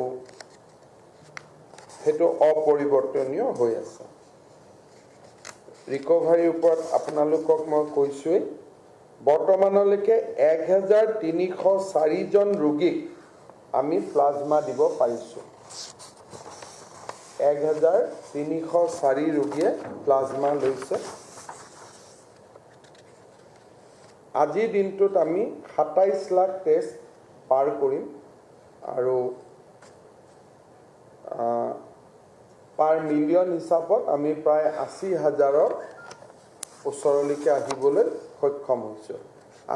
হেতু অপৰিৱৰ্তনীয় হৈ আছে ৰিকভাৰীৰ ওপৰত আপোনালোকক মই কৈছোই বৰ্তমানলৈকে 1,304 জন ৰোগীক আমি প্লাজমা দিব পাৰিছো 1,304 ৰোগীয়ে প্লাজমা লৈছে আজিৰ দিনটোত আমি 27 লাখ টেষ্ট পাৰ কৰিম আৰু পাৰ মিলিয়ন হিচাপত আমি প্ৰায় 80,000ৰ ওচৰলৈকে আহিবলৈ সক্ষম হৈছো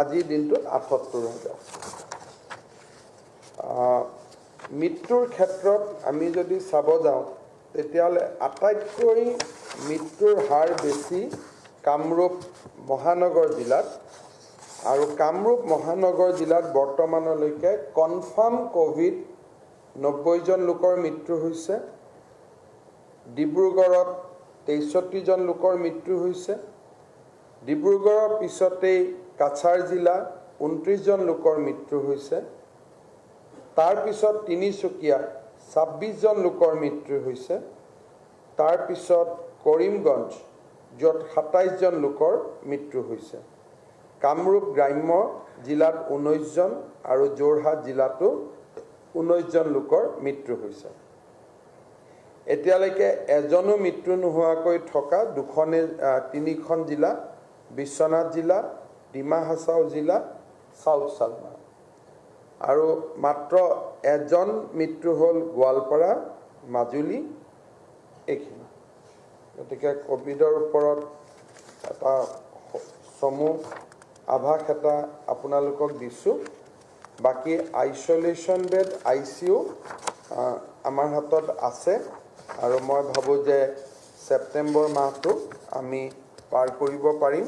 আজিৰ দিনটোত 78,000 মৃত্যুৰ ক্ষেত্ৰত আমি যদি চাব যাওঁ তেতিয়ালে আটাইতকৈ মৃত্যুৰ হাৰ বেছি কামৰূপ মহানগৰ জিলাত আৰু কামৰূপ মহানগৰ জিলাত বৰ্তমানলৈকে কনফাৰ্ম কোভিড 90 জন লোকৰ মৃত্যু হৈছে ডিব্ৰুগড়ত 63 জন লোকৰ মৃত্যু হৈছে ডিব্ৰুগড়ৰ পিছতেই কাছাৰ জিলা 29 জন লোকৰ মৃত্যু হৈছে তাৰ পিছত তিনিচুকীয়া 26 জন লোকৰ মৃত্যু হৈছে তাৰ পিছত কৰিমগঞ্জ য'ত 27 জন লোকৰ মৃত্যু হৈছে কামৰূপ গ্ৰাম্য জিলাত 19 জন আৰু যোৰহাট জিলাতো 19 জন লোকৰ মৃত্যু হৈছে এতিয়ালৈকে এজনো মৃত্যু নোহোৱাকৈ থকা তিনিখন জিলা বিশ্বনাথ জিলা ডিমা হাছাও জিলা সাউথ সালমা আৰু মাত্ৰ এজন মৃত্যু হ'ল গোৱালপাৰা মাজুলী এইখিনি গতিকে কোভিডৰ ওপৰত এটা সমূহ আভাস এটা আপোনালোকক দিছোঁ বাকি আইসোলেশন বেড ICU আমাৰ হাতত আছে আৰু মই ভাবোঁ যে সেপ্টেম্বৰ মাহটো আমি পাৰ কৰিব পাৰিম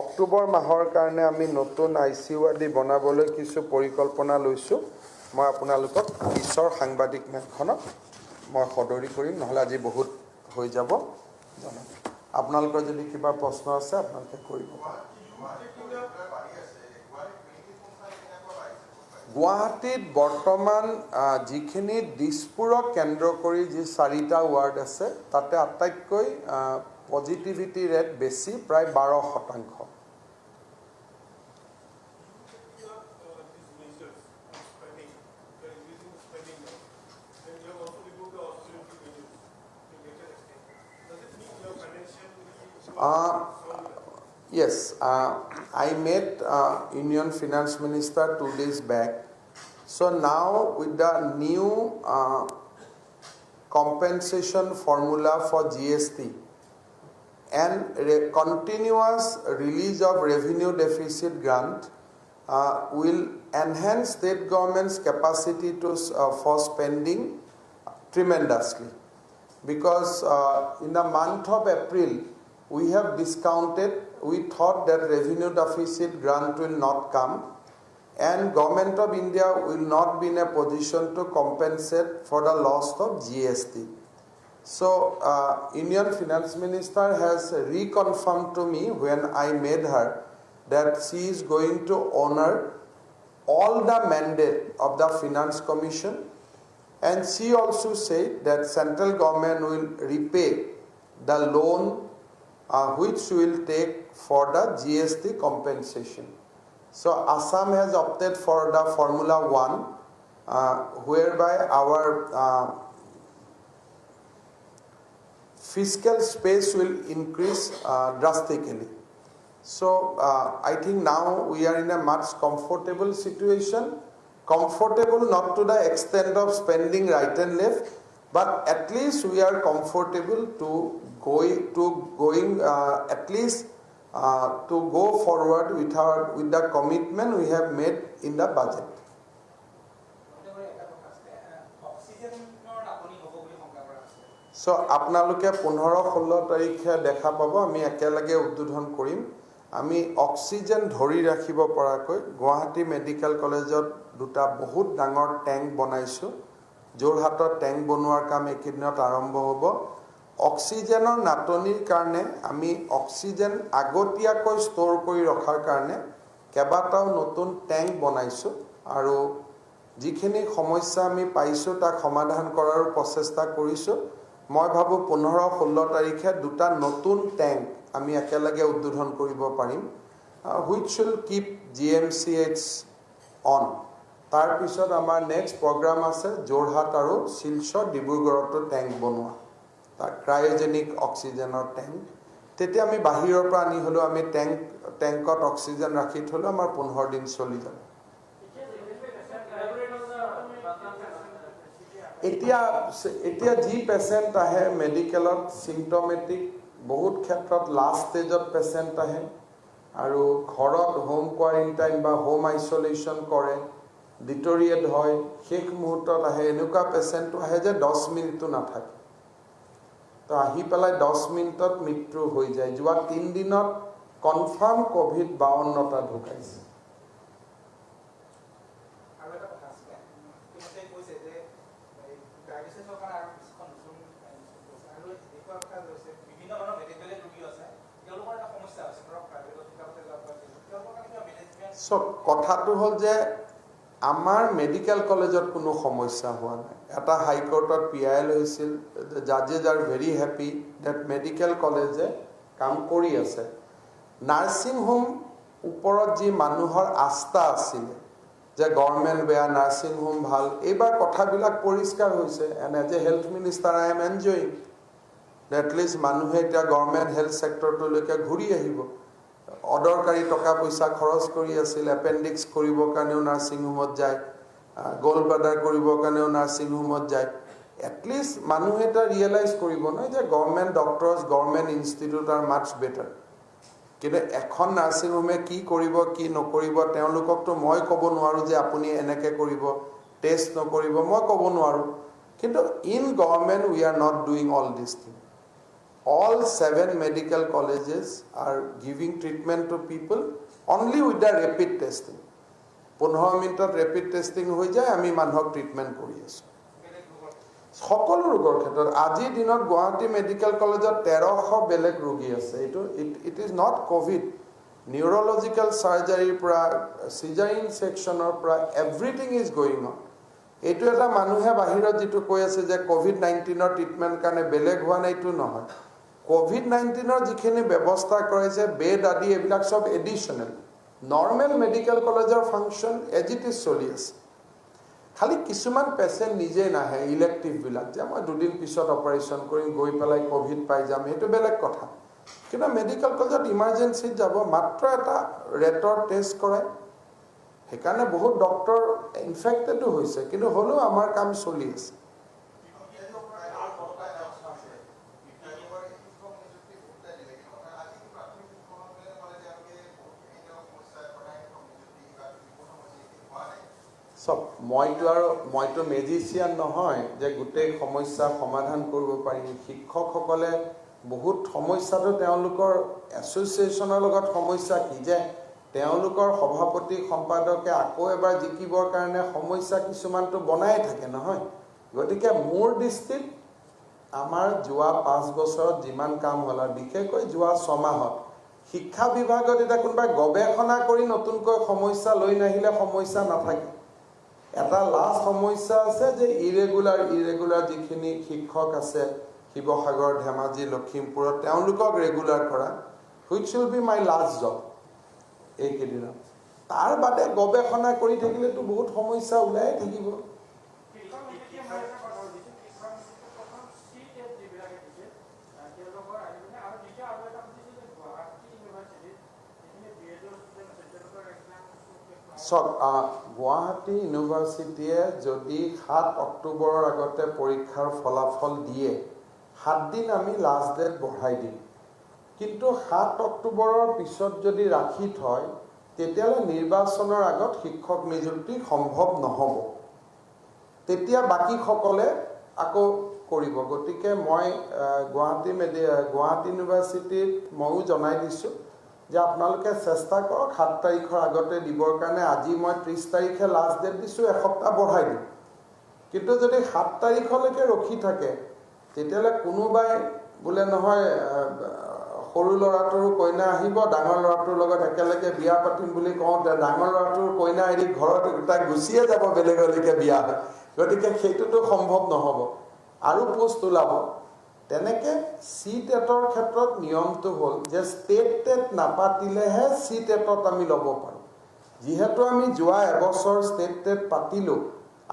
অক্টোবৰ মাহৰ কাৰণে আমি নতুন ICU আদি বনাবলৈ কিছু পৰিকল্পনা লৈছোঁ মই আপোনালোকক পিছৰ সাংবাদিক মেলখনত মই সদৰি কৰিম নহলে আজি বহুত হৈ যাব আপোনালোকৰ যদি কিবা প্ৰশ্ন আছে আপোনালোকে কৰিব পাৰে গুৱাহাটীত বৰ্তমান যিখিনি দিছপুৰক কেন্দ্ৰ কৰি যি 4টা ৱাৰ্ড আছে তাতে আটাইতকৈ পজিটিভিটি ৰেট বেছি প্ৰায় 12%। Yes, I met Union Finance Minister 2 days back. So now with the new compensation formula for GST and continuous release of revenue deficit grant will enhance state government's capacity to for spending tremendously. Because in the month of April, we have discounted, we thought that revenue deficit grant will not come and Government of India will not be in a position to compensate for the loss of GST. So Indian Finance Minister has reconfirmed to me when I met her that she is going to honor all the mandate of the Finance Commission and she also said that central government will repay the loan which will take for the GST compensation. So Assam has opted for the Formula 1 whereby our fiscal space will increase drastically. So I think now we are in a much comfortable situation. Comfortable not to the extent of spending right and left, but at least we are comfortable to at least to go forward with the commitment we have made in the budget. So আপোনালোকে 15-16 তাৰিখে দেখা পাব আমি একেলগে উদ্বোধন কৰিম আমি oxygen ধৰি ৰাখিব পৰাকৈ গুৱাহাটী মেডিকেল কলেজত দুটা বহুত ডাঙৰ ট্যাঙ্ক বনাইছো জোৰহাটৰ ট্যাঙ্ক বনোৱাৰ কাম একেদিনত আৰম্ভ হ'ব অক্সিজেনৰ নাটনিৰ কাৰণে আমি অক্সিজেন আগতীয়াকৈ ষ্টৰ কৰি ৰখাৰ কাৰণে কেবাটাও নতুন ট্যাঙ্ক বনাইছো আৰু যিখিনি সমস্যা আমি পাইছো তাক সমাধান কৰাৰ প্ৰচেষ্টা কৰিছো মই ভাবো 15-16 তাৰিখে দুটা নতুন ট্যাঙ্ক আমি একেলগে উদ্বোধন কৰিব পাৰিম which will keep GMCH on তাৰ পিছত আমাৰ নেক্সট প্ৰগ্ৰাম আছে জোৰহাট আৰু শিলচৰ ডিব্ৰুগড়তো ট্যাঙ্ক বনোৱা তাৰ ক্ৰায়োজেনিক অক্সিজেনৰ ট্যাঙ্ক তেতিয়া আমি বাহিৰৰ পৰা আনি হলো আমি ট্যাঙ্কত অক্সিজেন ৰাখি থলো আমাৰ 15 দিন চলি যাব এতিয়া যি পেশেন্ট আহে মেডিকেলত সিম্পটমেটিক বহুত ক্ষেত্ৰত লাষ্ট ষ্টেজত পেশেন্ট আহে আৰু ঘৰত হোম কোৱাৰেন্টাইন বা হোম আইসোলেশন কৰে ডিটোৰিয়েট হয় শেষ মুহূৰ্তত আহে এনেকুৱা পেশেন্ট আহে যে 10 মিনিটও নাথাকে তো আহি পেলাই 10 মিনিটত মৃত্যু হৈ যায় যোৱা 3 দিনত কনফাৰ্ম কোভিড 52টা ঢুকাইছে So কথাটো হল যে আমাৰ মেডিকেল কলেজত কোনো সমস্যা হোৱা নাই এটা হাই কোৰ্টত পিআইএল হৈছিল জাজেস are very happy that medical কলেজে কাম কৰি আছে নাৰ্সিং হোম ওপৰত যি মানুহৰ আস্থা আছিল যে গভৰ্নমেন্ট বেয়া নাৰ্সিং হোম ভাল এবাৰ কথাবিলাক পৰিষ্কাৰ হৈছে and as a health minister I am enjoying at least মানুহে এটা গভৰ্নমেন্ট হেলথ সেক্টৰটোলৈকে ঘূৰি আহিব অদৰকাৰী টকা পইচা খৰচ কৰি আছিল এপেন্ডিক্স কৰিবৰ কাৰণেও নাৰ্সিং হোমত যায় গোল ব্লাডাৰ কৰিবৰ কাৰণেও নাৰ্সিং হোমত যায় এট লিষ্ট মানুহে এটা ৰিয়েলাইজ কৰিব নহয় যে government doctors government institute are much better কিন্তু এখন নাৰ্ছিং হোমে কি কৰিব কি নকৰিব তেওঁলোককতো মই ক'ব নোৱাৰোঁ যে আপুনি এনেকৈ কৰিব, টেষ্ট নকৰিব, মই ক'ব নোৱাৰোঁ। কিন্তু in government we are not doing all this thing. All 7 medical colleges are giving treatment to people only with the rapid testing. 15 মিনিটত ৰেপিড টেষ্টিং হৈ যায়, আমি মানুহক ট্ৰিটমেণ্ট কৰি আছোঁ সকলো ৰোগৰ ক্ষেত্ৰত। আজিৰ দিনত গুৱাহাটী মেডিকেল কলেজত 1300 বেলেগ ৰোগী আছে। এইটো it is not COVID. Neurological চাৰ্জাৰীৰ পৰা চিজাৰিন ছেকশ্যনৰ পৰা এভৰিথিং ইজ গয়িং অন। এইটো এটা মানুহে বাহিৰত যিটো কৈ আছে যে COVID-19 ট্ৰিটমেণ্ট কাৰণে বেলেগ হোৱা নাই, এইটো নহয়। COVID-19 যিখিনি ব্যৱস্থা কৰাইছে, বেড আদি, এইবিলাক সব এডিশ্যনেল। নৰ্মেল মেডিকেল কলেজৰ ফাংচন এজ ইট ইজ চলি আছে। খালি কিছুমান পেচেণ্ট নিজে নাহে, ইলেক্টিভবিলাক, যে মই 2 দিন পিছত অপাৰেশ্যন কৰিম, গৈ পেলাই ক'ভিড পাই যাম, সেইটো বেলেগ কথা। কিন্তু মেডিকেল কলেজত ইমাৰ্জেঞ্চিত যাব, মাত্ৰ এটা ৰেটৰ টেষ্ট কৰাই, সেইকাৰণে বহুত ডক্টৰ ইনফেক্টেডো হৈছে, কিন্তু হ'লেও আমাৰ কাম চলি আছে। চব মইতো মেজিচিয়ান নহয় যে গোটেই সমস্যা সমাধান কৰিব পাৰিম। শিক্ষকসকলে বহুত সমস্যাটো তেওঁলোকৰ এছ'চিয়েশ্যনৰ লগত সমস্যা কি যে তেওঁলোকৰ সভাপতি সম্পাদকে আকৌ এবাৰ জিকিবৰ কাৰণে সমস্যা কিছুমানটো বনাই থাকে নহয়। গতিকে মোৰ দৃষ্টিত আমাৰ যোৱা 5 বছৰত যিমান কাম হ'ল, আৰু বিশেষকৈ যোৱা 6 মাহত শিক্ষা বিভাগত এতিয়া কোনোবাই গৱেষণা কৰি নতুনকৈ সমস্যা লৈ নাহিলে সমস্যা নাথাকে। এটা লাষ্ট সমস্যা আছে যে ইৰেগুলাৰ যিখিনি শিক্ষক আছে শিৱসাগৰ, ধেমাজি, লখিমপুৰত, তেওঁলোকক ৰেগুলাৰ কৰা, which will be my last job এইকেইদিনত। তাৰ বাদে গৱেষণা কৰি থাকিলেতো বহুত সমস্যা ওলাই থাকিব। গুৱাহাটী ইউনিভাৰ্চিটিয়ে যদি 7 অক্টোবৰৰ আগতে পৰীক্ষাৰ ফলাফল দিয়ে, 7 দিন আমি লাষ্ট ডেট বঢ়াই দিম। কিন্তু 7 অক্টোবৰৰ পিছত যদি ৰাখি থয়, তেতিয়াহ'লে নিৰ্বাচনৰ আগত শিক্ষক নিযুক্তি সম্ভৱ নহ'ব। তেতিয়া বাকীসকলে আকৌ কৰিব। গতিকে মই গুৱাহাটী ইউনিভাৰ্চিটিত ময়ো জনাই দিছোঁ যে আপোনালোকে চেষ্টা কৰক 7 তাৰিখৰ আগতে দিবৰ কাৰণে। আজি মই 30 তাৰিখে লাষ্ট ডেট দিছোঁ, এসপ্তাহ বঢ়াই দিম। কিন্তু যদি 7 তাৰিখলৈকে ৰখি থাকে, তেতিয়াহ'লে কোনোবাই বোলে নহয় সৰু ল'ৰাটোৰো কইনা আহিব, ডাঙৰ ল'ৰাটোৰ লগত একেলগে বিয়া পাতিম বুলি কওঁতে ডাঙৰ ল'ৰাটোৰ কইনা এৰি ঘৰত তাই গুচিয়ে যাব বেলেগলৈকে বিয়া হয়। গতিকে সেইটোতো সম্ভৱ নহ'ব, আৰু পোষ্ট ওলাব। তেনেকৈ CTET-ৰ ক্ষেত্ৰত নিয়মটো হ'ল যে ষ্টেট টেট নাপাতিলেহে CTET-ত আমি ল'ব পাৰোঁ। যিহেতু আমি যোৱা এবছৰ ষ্টেট টেট পাতিলোঁ,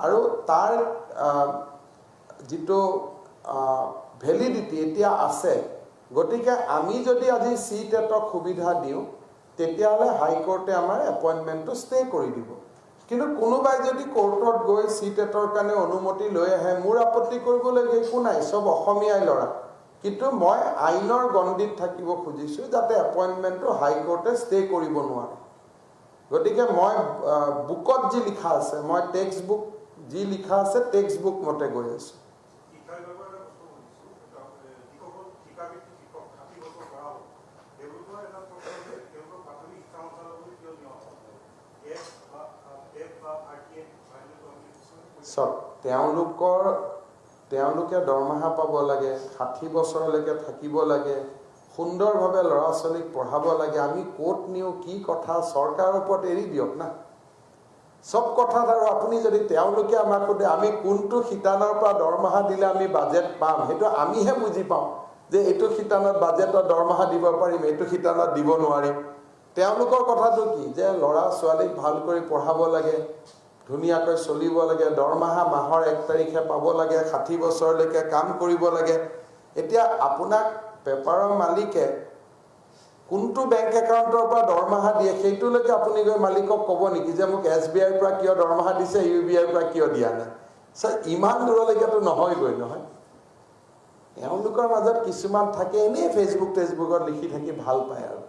আৰু তাৰ যিটো ভেলিডিটি এতিয়া আছে, গতিকে আমি যদি আজি CTET-ক সুবিধা দিওঁ, তেতিয়াহ'লে হাইকোৰ্টে আমাৰ এপইণ্টমেণ্টটো ষ্টে কৰি দিব। কিন্তু কোনোবাই যদি কোৰ্টত গৈ CTET-ৰ কাৰণে অনুমতি লৈ আহে, মোৰ আপত্তি কৰিবলগীয়া একো নাই, চব অসমীয়াই ল'ৰা। কিন্তু মই আইনৰ গণ্ডিত থাকিব খুজিছোঁ যাতে এপইণ্টমেণ্টটো হাইকোৰ্টে ষ্টে কৰিব নোৱাৰে। গতিকে মই বুকত যি লিখা আছে, মই টেক্সট বুক যি লিখা আছে টেক্সট বুক মতে গৈ আছোঁ। চব তেওঁলোকে দৰমহা পাব লাগে, 60 বছৰলৈকে থাকিব লাগে, সুন্দৰভাৱে ল'ৰা ছোৱালীক পঢ়াব লাগে। আমি ক'ত নিওঁ কি কথা চৰকাৰৰ ওপৰত এৰি দিয়ক না চব কথাত। আৰু আপুনি যদি তেওঁলোকে আমাক সোধে আমি কোনটো শিতানৰ পৰা দৰমহা দিলে আমি বাজেট পাম, সেইটো আমিহে বুজি পাওঁ যে এইটো শিতানত বাজেটত দৰমহা দিব পাৰিম, এইটো শিতানত দিব নোৱাৰিম। তেওঁলোকৰ কথাটো কি যে ল'ৰা ছোৱালীক ভাল কৰি পঢ়াব লাগে, ধুনীয়াকৈ চলিব লাগে, দৰমহা মাহৰ 1 তাৰিখে পাব লাগে, 60 বছৰলৈকে কাম কৰিব লাগে। এতিয়া আপোনাক পেপাৰৰ মালিকে কোনটো বেংক একাউণ্টৰ পৰা দৰমহা দিয়ে সেইটোলৈকে আপুনি গৈ মালিকক ক'ব নেকি যে মোক SBIৰ পৰা কিয় দৰমহা দিছে, UBIৰ পৰা কিয় দিয়া নাই? ইমান দূৰলৈকেতো নহয়গৈ নহয়। তেওঁলোকৰ মাজত কিছুমান থাকে এনেই ফেচবুকত লিখি থাকি ভাল পায়, আৰু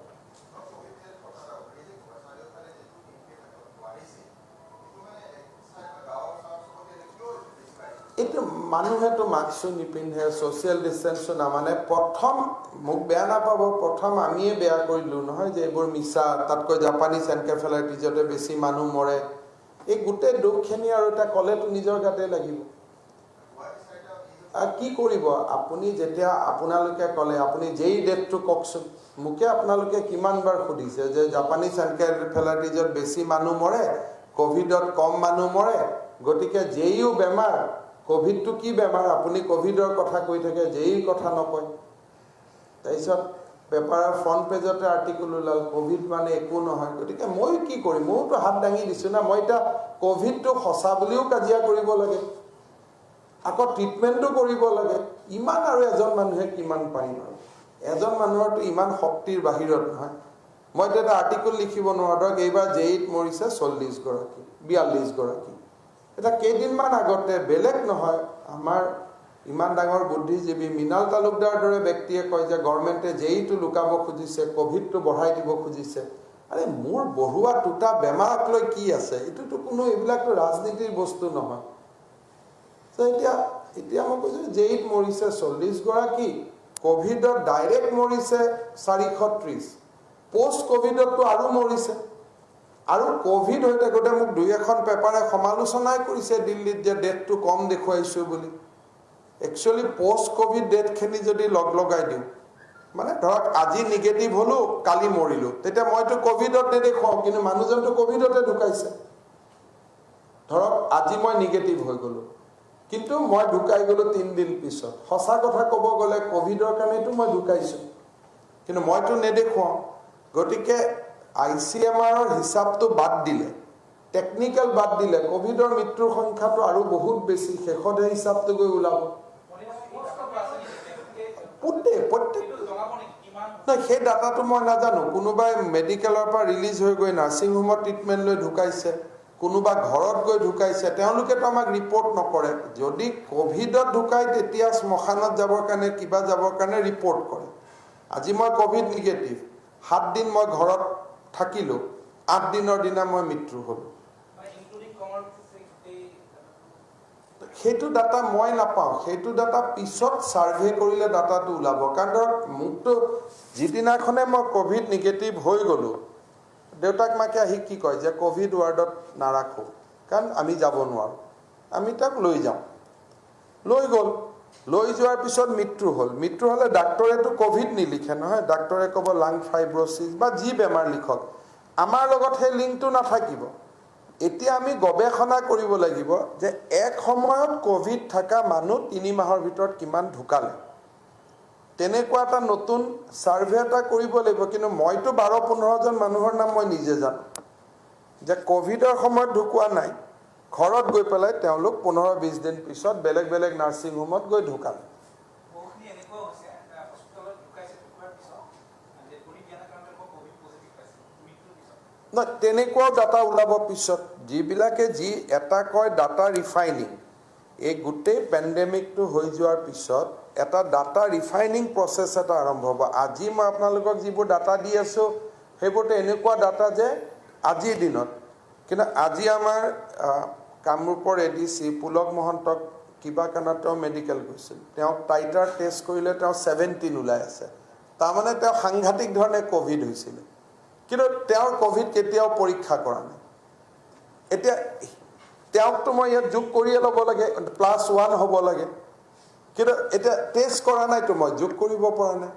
মানুহেতো মাস্কো নিপিন্ধে, ছ'চিয়েল ডিষ্টেঞ্চো নামানে। প্ৰথম মোক বেয়া নাপাব, প্ৰথম আমিয়ে বেয়া কৰিলোঁ নহয় যে এইবোৰ মিছা, তাতকৈ জাপানীজ এনকেফেলাইটিছতে বেছি মানুহ মৰে। এই গোটেই দুখখিনি আৰু এটা ক'লেতো নিজৰ গাতে লাগিব। আৰু কি কৰিব আপুনি? যেতিয়া আপোনালোকে ক'লে, আপুনি যেই ডেটটো কওকচোন। মোকে আপোনালোকে কিমানবাৰ সুধিছে যে জাপানীজ এনকেফেলাইটিছত বেছি মানুহ মৰে, ক'ভিডত কম মানুহ মৰে, গতিকে যেইও বেমাৰ, ক'ভিডটো কি বেমাৰ? আপুনি ক'ভিডৰ কথা কৈ থাকে, যেই কথা নকয়। তাৰপিছত পেপাৰৰ ফ্ৰণ্ট পেজতে আৰ্টিকল ওলাল, ক'ভিড মানে একো নহয়। গতিকে মই কি কৰিম? ময়োতো হাত দাঙি দিছোঁ না। মই এতিয়া ক'ভিডটো সঁচা বুলিও কাজিয়া কৰিব লাগে, আকৌ ট্ৰিটমেণ্টো কৰিব লাগে। ইমান আৰু এজন মানুহে কিমান পাৰিম আৰু? এজন মানুহৰতো ইমান শক্তিৰ বাহিৰত নহয়। মই এতিয়া এটা আৰ্টিকল লিখিব নোৱাৰোঁ। ধৰক এইবাৰ জেইত মৰিছে 40 গৰাকী, 42 গৰাকী। এটা কেইদিনমান আগতে বেলেগ নহয়, আমাৰ ইমান ডাঙৰ বুদ্ধিজীৱী মৃণাল তালুকদাৰৰ দৰে ব্যক্তিয়ে কয় যে গভৰ্ণমেণ্টে জেইটো লুকাব খুজিছে, ক'ভিডটো বঢ়াই দিব খুজিছে। আৰে মোৰ বঢ়োৱা দুটা বেমাৰক লৈ কি আছে? এইটোতো কোনো, এইবিলাকতো ৰাজনীতিৰ বস্তু নহয়। এতিয়া মই কৈছোঁ জেইত মৰিছে 40 গৰাকী, ক'ভিডত ডাইৰেক্ট মৰিছে 430, পষ্ট ক'ভিডততো আৰু মৰিছে। আৰু ক'ভিড হৈ থাকোঁতে মোক 2-এখন পেপাৰে সমালোচনাই কৰিছে দিল্লীত যে ডেটটো কম দেখুৱাইছোঁ বুলি। একচুৱেলি পষ্ট ক'ভিড ডেটখিনি যদি লগাই দিওঁ, মানে ধৰক আজি নিগেটিভ হ'লোঁ, কালি মৰিলোঁ, তেতিয়া মইতো ক'ভিডত নেদেখুৱাওঁ, কিন্তু মানুহজনটো ক'ভিডতে ঢুকাইছে। ধৰক আজি মই নিগেটিভ হৈ গ'লোঁ, কিন্তু মই ঢুকাই গ'লোঁ 3 দিন পিছত। সঁচা কথা ক'ব গ'লে ক'ভিডৰ কাৰণেতো মই ঢুকাইছোঁ, কিন্তু মইতো নেদেখুৱাওঁ। গতিকে ICMRৰ হিচাপটো বাদ দিলে, টেকনিকেল বাদ দিলে, ক'ভিডৰ মৃত্যুৰ সংখ্যাটো আৰু বহুত বেছি। শেষতহে হিচাপটো গৈ ওলাব। নহয়, সেই ডাটাটো মই নাজানো। কোনোবাই মেডিকেলৰ পৰা ৰিলিজ হৈ গৈ নাৰ্ছিং হোমত ট্ৰিটমেণ্ট লৈ ঢুকাইছে, কোনোবা ঘৰত গৈ ঢুকাইছে, তেওঁলোকেতো আমাক ৰিপৰ্ট নকৰে। যদি ক'ভিডত ঢুকায় তেতিয়া শ্মশানত যাবৰ কাৰণে, কিবা যাবৰ কাৰণে ৰিপৰ্ট কৰে। আজি মই ক'ভিড নিগেটিভ, 7 দিন মই ঘৰত থাকিলোঁ, 8 দিনৰ দিনা মই মৃত্যু হ'লোঁ। সেইটো ডাটা মই নাপাওঁ, সেইটো ডাটা পিছত ছাৰ্ভে কৰিলে ডাটাটো ওলাব। কাৰণ ধৰক মোকতো যিদিনাখনে মই ক'ভিড নিগেটিভ হৈ গ'লোঁ, দেউতাক মাকে আহি কি কয় যে ক'ভিড ৱাৰ্ডত নাৰাখোঁ, কাৰণ আমি যাব নোৱাৰোঁ। আমি তাক লৈ যাওঁ, লৈ গ'ল। লৈ যোৱাৰ পিছত মৃত্যু হ'ল। মৃত্যু হ'লে ডাক্তৰেতো ক'ভিড নিলিখে নহয়, ডাক্তৰে ক'ব লাং ফাইব্ৰচিছ বা যি বেমাৰ লিখক। আমাৰ লগত সেই লিংকটো নাথাকিব। এতিয়া আমি গৱেষণা কৰিব লাগিব যে এক সময়ত ক'ভিড থকা মানুহ 3 মাহৰ ভিতৰত কিমান ঢুকালে। তেনেকুৱা এটা নতুন ছাৰ্ভে এটা কৰিব লাগিব। কিন্তু মইতো 12-15 জন মানুহৰ নাম মই নিজে জানো যে ক'ভিডৰ সময়ত ঢুকোৱা নাই, ঘৰত গৈ পেলাই তেওঁলোক 15-20 দিন পিছত বেলেগ বেলেগ নাৰ্ছিং হোমত গৈ ঢুকালে। নহয়, তেনেকুৱাও ডাটা ওলাব পিছত। যিবিলাকে যি এটা কয় ডাটা ৰিফাইনিং, এই গোটেই পেণ্ডেমিকটো হৈ যোৱাৰ পিছত এটা ডাটা ৰিফাইনিং প্ৰচেছ এটা আৰম্ভ হ'ব। আজি মই আপোনালোকক যিবোৰ ডাটা দি আছোঁ, সেইবোৰতো এনেকুৱা ডাটা যে আজিৰ দিনত, কিন্তু আজি আমাৰ কামৰূপৰ ADC পুলক মহন্তক কিবা কাৰণত তেওঁ মেডিকেল গৈছিল, তেওঁক টাইটাৰ টেষ্ট কৰিলে তেওঁ 17 ওলাই আছে। তাৰমানে তেওঁ সাংঘাতিক ধৰণে ক'ভিড হৈছিলে, কিন্তু তেওঁৰ ক'ভিড কেতিয়াও পৰীক্ষা কৰা নাই। এতিয়া তেওঁকতো মই ইয়াত যোগ কৰিয়ে ল'ব লাগে, +1 হ'ব লাগে, কিন্তু এতিয়া টেষ্ট কৰা নাইতো, মই যোগ কৰিব পৰা নাই।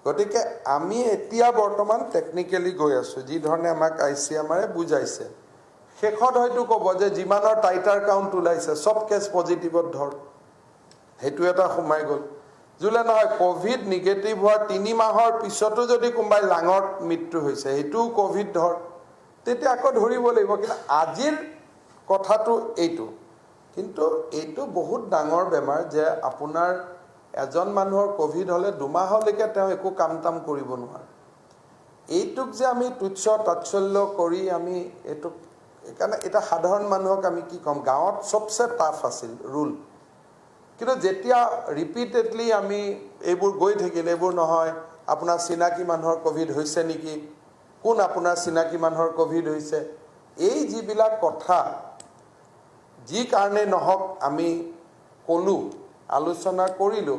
গতিকে আমি এতিয়া বৰ্তমান টেকনিকেলি গৈ আছোঁ, যি ধৰণে আমাক ICMRে বুজাইছে। শেষত হয়তো ক'ব যে যিমানৰ টাইটাৰ কাউণ্ট ওলাইছে চব কেছ পজিটিভত ধৰ, সেইটো এটা সোমাই গ'ল। যোনে নহয় ক'ভিড নিগেটিভ হোৱাৰ 3 মাহৰ পিছতো যদি কোনোবাই লাঙত মৃত্যু হৈছে, সেইটোও ক'ভিড ধৰ, তেতিয়া আকৌ ধৰিব লাগিব। কিন্তু আজিৰ কথাটো এইটো, কিন্তু এইটো বহুত ডাঙৰ বেমাৰ যে আপোনাৰ এজন মানুহৰ ক'ভিড হ'লে 2 মাহলৈকে তেওঁ একো কাম কৰিব নোৱাৰে। এইটোক যে আমি তুচ্ছ তাচ্ছল্য কৰি আমি এইটোক, সেইকাৰণে এটা সাধাৰণ মানুহক আমি কি ক'ম, গাঁৱত চবচে টাফ আছিল ৰুল। কিন্তু যেতিয়া ৰিপিটেডলি আমি এইবোৰ গৈ থাকিলে, এইবোৰ নহয় আপোনাৰ চিনাকি মানুহৰ ক'ভিড হৈছে নেকি, কোন আপোনাৰ চিনাকি মানুহৰ ক'ভিড হৈছে, এই যিবিলাক কথা যি কাৰণে নহওক আমি ক'লো আলোচনা কৰিলো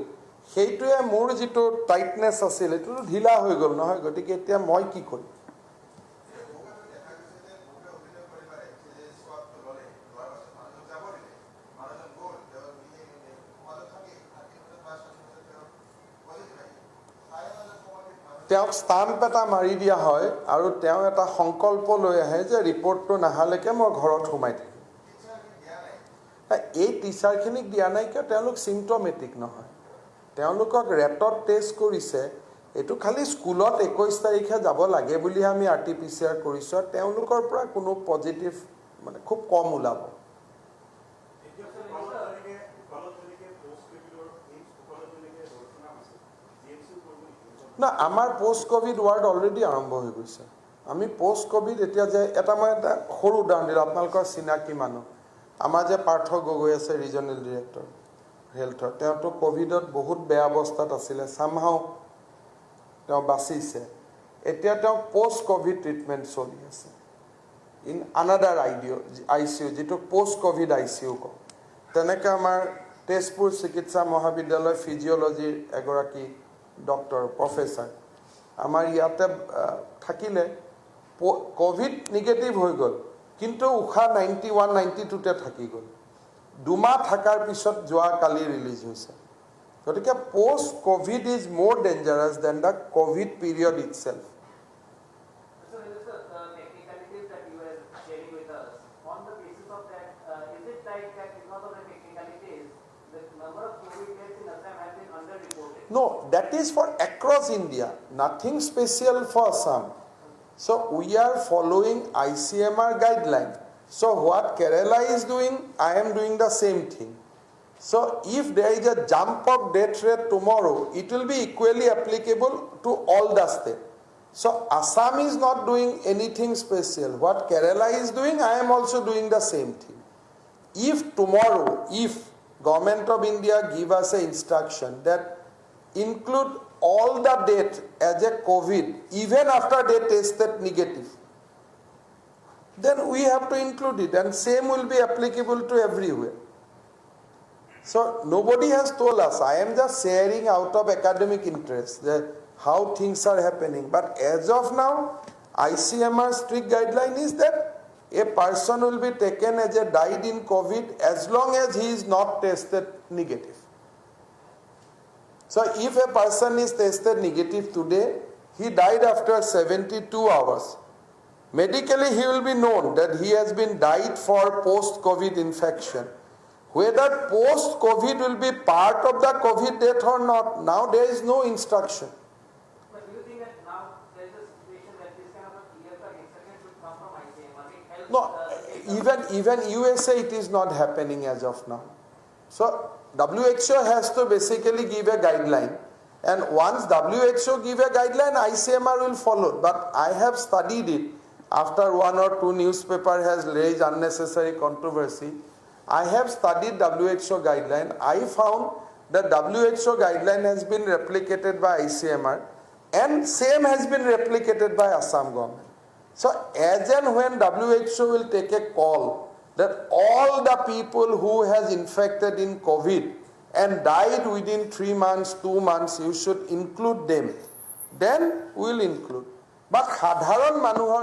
সেইটোৱে মোৰ যিটো টাইটনেছ আছিল এইটো ঢিলা হৈ গ'ল নহয় গতিকে এতিয়া মই কি কৰিম তেওঁক ষ্টাম্প এটা মাৰি দিয়া হয় আৰু তেওঁ এটা সংকল্প লৈ আহে যে ৰিপৰ্টটো নাহালৈকে মই ঘৰত সোমাই থাকিম এই টিচাৰখিনিক দিয়া নাই কিয় তেওঁলোক চিম্পটমেটিক নহয় তেওঁলোকক ৰেটত টেষ্ট কৰিছে এইটো খালি স্কুলত 21 তাৰিখে যাব লাগে বুলিহে আমি RT-PCR কৰিছোঁ আৰু তেওঁলোকৰ পৰা কোনো পজিটিভ মানে খুব কম ওলাব না আমাৰ পোষ্ট কোভিড ৱাৰ্ড অলৰেডি আৰম্ভ হৈ গৈছে আমি পোষ্ট কোভিড এতিয়া যে এটা মই এটা সৰু উদাহৰণ দিলোঁ আপোনালোকৰ চিনাকি মানুহ আমাৰ যে পাৰ্থ গগৈ আছে ৰিজনেল ডিৰেক্টৰ হেল্থৰ তেওঁতো কোভিডত বহুত বেয়া অৱস্থাত আছিলে সামহাও তেওঁ বাচিছে এতিয়া তেওঁ পোষ্ট কোভিড ট্ৰিটমেণ্ট চলি আছে ইন আনাদাৰ ICU যিটো পোষ্ট কোভিড ICU কওঁ তেনেকৈ আমাৰ তেজপুৰ চিকিৎসা মহাবিদ্যালয় ফিজিঅ'লজিৰ এগৰাকী ডক্টৰ প্ৰফেচাৰ আমাৰ ইয়াতে থাকিলে কোভিড নিগেটিভ হৈ গ'ল কিন্তু উশাহ 91 92তে থাকি গ'ল দুমাহ থাকাৰ পিছত যোৱা কালি ৰিলিজ হৈছে গতিকে post COVID is more dangerous than the COVID period itself No, that is for across India, nothing special for Assam. So we are following ICMR guideline. So what Kerala is doing, I am doing the same thing. So if there is a jump of death rate tomorrow, it will be equally applicable to all the states. So Assam is not doing anything special. What Kerala is doing, I am also doing the same thing. If tomorrow, if Government of India give us an instruction that include all the death as a COVID, even after they tested negative, then we have to include it, and same will be applicable to everywhere. So nobody has told us. I am just sharing out of academic interest that how things are happening. But as of now, ICMR strict guideline is that a person will be taken as a died in COVID as long as he is not tested negative. So if a person is tested negative today, he died after 72 hours. Medically, he will be known that he has been died for post-COVID infection. Whether post-COVID will be part of the COVID death or not, now there is no instruction. But do you think that now there is a situation that this kind of a clear-cut instruction should come from ICMR? No, even USA it is not happening as of now. So WHO has to basically give a guideline, and once WHO give a guideline, ICMR will follow. But I have studied it after 1 or 2 newspaper has raised unnecessary controversy. I have studied WHO guideline. I found that WHO guideline has been replicated by ICMR, and same has been replicated by Assam government. So as and when WHO will take a call that all the people who has infected in COVID and died within 3 months, 2 months, you should include them. Then we will include. But সাধাৰণ মানুহৰ